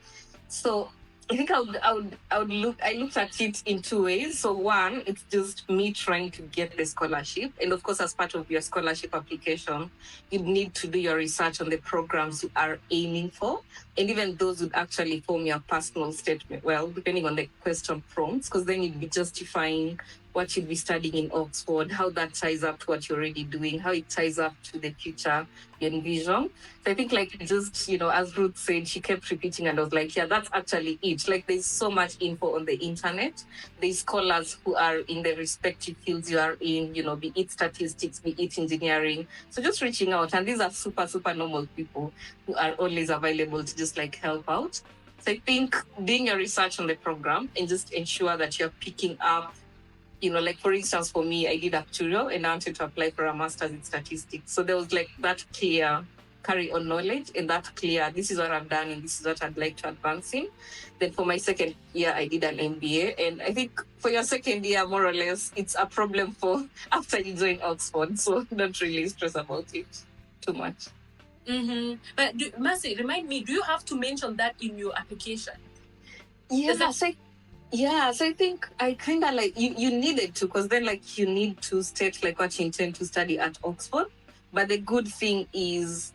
So I think I looked at it in two ways. So one, it's just me trying to get the scholarship. And of course, as part of your scholarship application, you need to do your research on the programs you are aiming for. And even those would actually form your personal statement. Well, depending on the question prompts, because then you'd be justifying what you'd be studying in Oxford, how that ties up to what you're already doing, how it ties up to the future you envision. So I think like just, as Ruth said, she kept repeating and I was like, yeah, that's actually it. Like there's so much info on the internet. There's scholars who are in the respective fields you are in, be it statistics, be it engineering. So just reaching out. And these are super, super normal people who are always available to just like help out. So I think doing your research on the program and just ensure that you're picking up, like for instance, for me, I did actuarial and I wanted to apply for a master's in statistics. So there was like that clear carry on knowledge and that clear, this is what I've done and this is what I'd like to advance in. Then for my second year, I did an MBA. And I think for your second year, more or less, it's a problem for after you join Oxford. So don't really stress about it too much. Mm-hmm. But Mercy, remind me, do you have to mention that in your application? Yeah, so I think I kind of like, you needed to, because then like you need to state like what you intend to study at Oxford. But the good thing is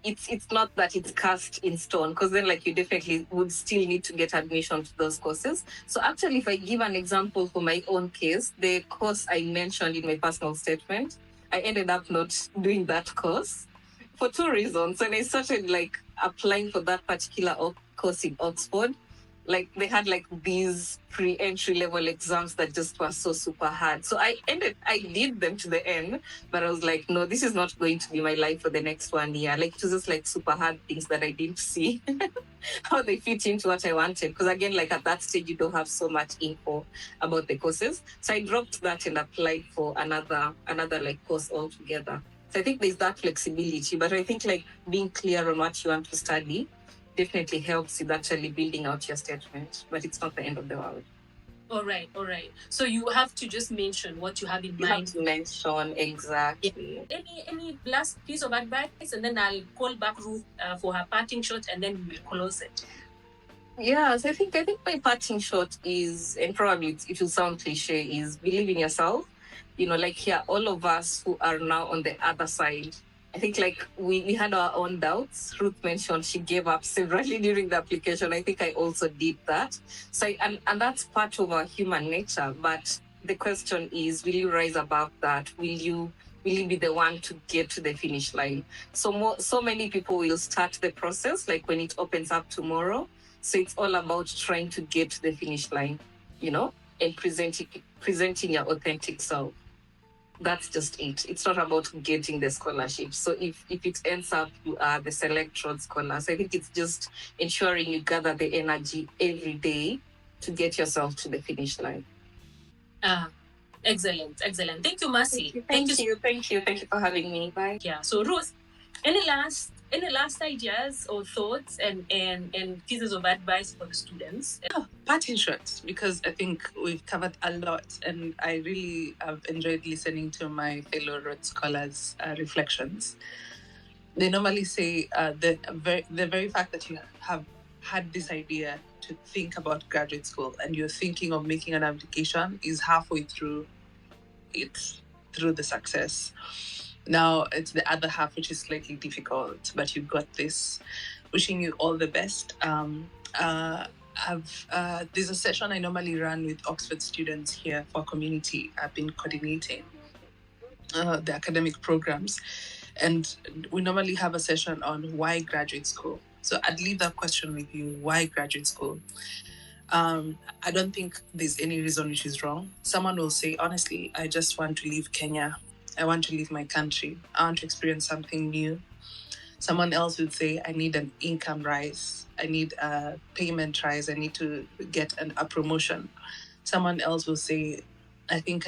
it's not that it's cast in stone, because then like you definitely would still need to get admission to those courses. So actually, if I give an example for my own case, the course I mentioned in my personal statement, I ended up not doing that course for two reasons. When I started like applying for that particular course in Oxford, like they had like these pre-entry level exams that just were so super hard. So I did them to the end, but I was like, no, this is not going to be my life for the next 1 year. Like it was just like super hard things that I didn't see how they fit into what I wanted. Because again, like at that stage, you don't have so much info about the courses. So I dropped that and applied for another like course altogether. So I think there's that flexibility, but I think like being clear on what you want to study definitely helps with actually building out your statement, but it's not the end of the world. All right. So you have to just mention what you have in mind. You have to mention exactly. Yeah. Any last piece of advice, and then I'll call back Ruth for her parting shot, and then we will close it. Yeah, so I think my parting shot is, and probably it will sound cliche, is believe in yourself. Like here, all of us who are now on the other side, I think like we had our own doubts. Ruth mentioned she gave up severally during the application. I think I also did that. So and that's part of our human nature. But the question is, will you rise above that? Will you be the one to get to the finish line? So many people will start the process like when it opens up tomorrow. So it's all about trying to get to the finish line, and presenting your authentic self. That's just it. It's not about getting the scholarship. So if it ends up you are the select Rhodes scholars, I think it's just ensuring you gather the energy every day to get yourself to the finish line. Excellent. Thank you, Mercy. Thank you for having me. Bye. Yeah. So Ruth, any last ideas or thoughts and pieces of advice for the students? Parting shots, because I think we've covered a lot, and I really have enjoyed listening to my fellow Rhodes scholars' reflections. They normally say the very fact that you have had this idea to think about graduate school and you're thinking of making an application is halfway through the success. Now it's the other half which is slightly difficult, but you've got this. Wishing you all the best. There's a session I normally run with Oxford students here for community. I've been coordinating the academic programs, and we normally have a session on why graduate school. So I'd leave that question with you: why graduate school? I don't think there's any reason which is wrong. Someone will say, honestly, I just want to leave Kenya. I want to leave my country. I want to experience something new. Someone else would say, I need an income rise. I need a payment rise. I need to get a promotion. Someone else will say, I think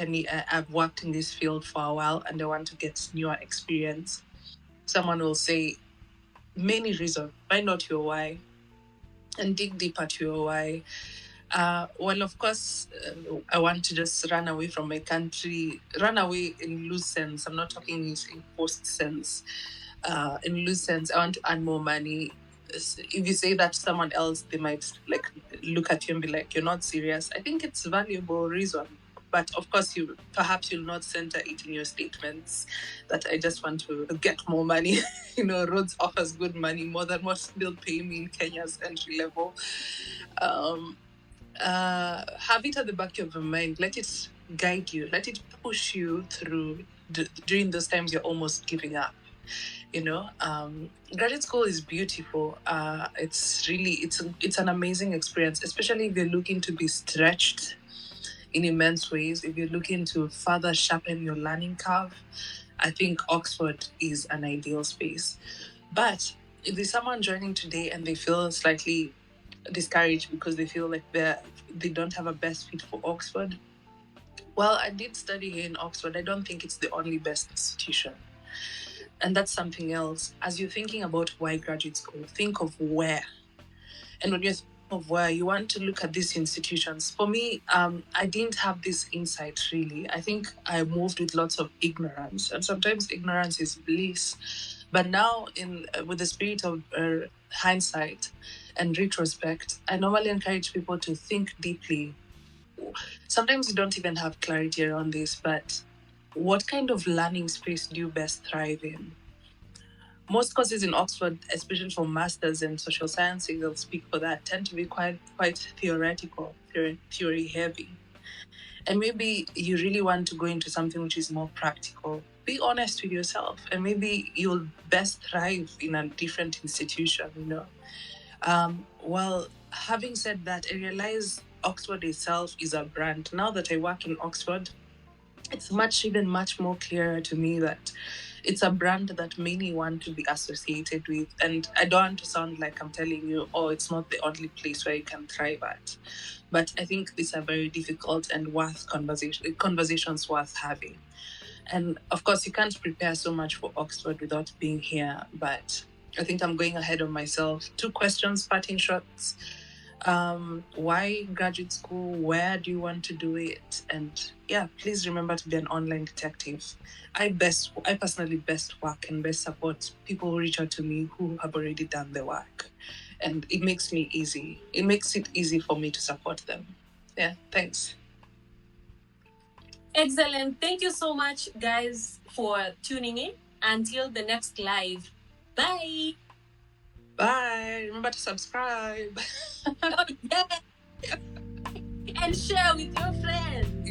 I've worked in this field for a while and I want to get newer experience. Someone will say, many reasons. Find out your why and dig deeper to your why. Well, of course, I want to just run away from my country. Run away in loose sense. I'm not talking in post sense. In loose sense, I want to earn more money. if you say that to someone else, they might like look at you and be like, "You're not serious." I think it's valuable reason, but of course, perhaps you'll not center it in your statements that I just want to get more money. Rhodes offers good money, more than what they'll pay me in Kenya's entry level. Have it at the back of your mind. Let it guide you. Let it push you through during those times you're almost giving up. Graduate school is beautiful. It's an amazing experience, especially if you're looking to be stretched in immense ways. If you're looking to further sharpen your learning curve, I think Oxford is an ideal space. But if there's someone joining today and they feel slightly discouraged because they feel like they don't have a best fit for Oxford, well, I did study here in Oxford. I don't think it's the only best institution. And that's something else. As you're thinking about why graduate school, think of where. And when you're thinking of where, you want to look at these institutions. For me, I didn't have this insight really. I think I moved with lots of ignorance, and sometimes ignorance is bliss. But now, with the spirit of hindsight and retrospect, I normally encourage people to think deeply. Sometimes you don't even have clarity around this, but what kind of learning space do you best thrive in? Most courses in Oxford, especially for masters and social sciences, they'll speak for that, tend to be quite theoretical, theory heavy. And maybe you really want to go into something which is more practical. Be honest with yourself, and maybe you'll best thrive in a different institution. Well, having said that, I realize Oxford itself is a brand. Now that I work in Oxford, it's much more clearer to me that it's a brand that many want to be associated with. And I don't want to sound like I'm telling you, oh, it's not the only place where you can thrive at. But I think these are very difficult and worth conversations worth having. And of course, you can't prepare so much for Oxford without being here. But I think I'm going ahead of myself. 2 questions, parting shots. Why graduate school? Where do you want to do it? And yeah, please remember to be an online detective. I personally best work and best support people who reach out to me who have already done the work. And it makes it easy for me to support them. Yeah, thanks. Excellent. Thank you so much, guys, for tuning in. Until the next live. Bye. Bye. Remember to subscribe. Oh, yeah. And share with your friends.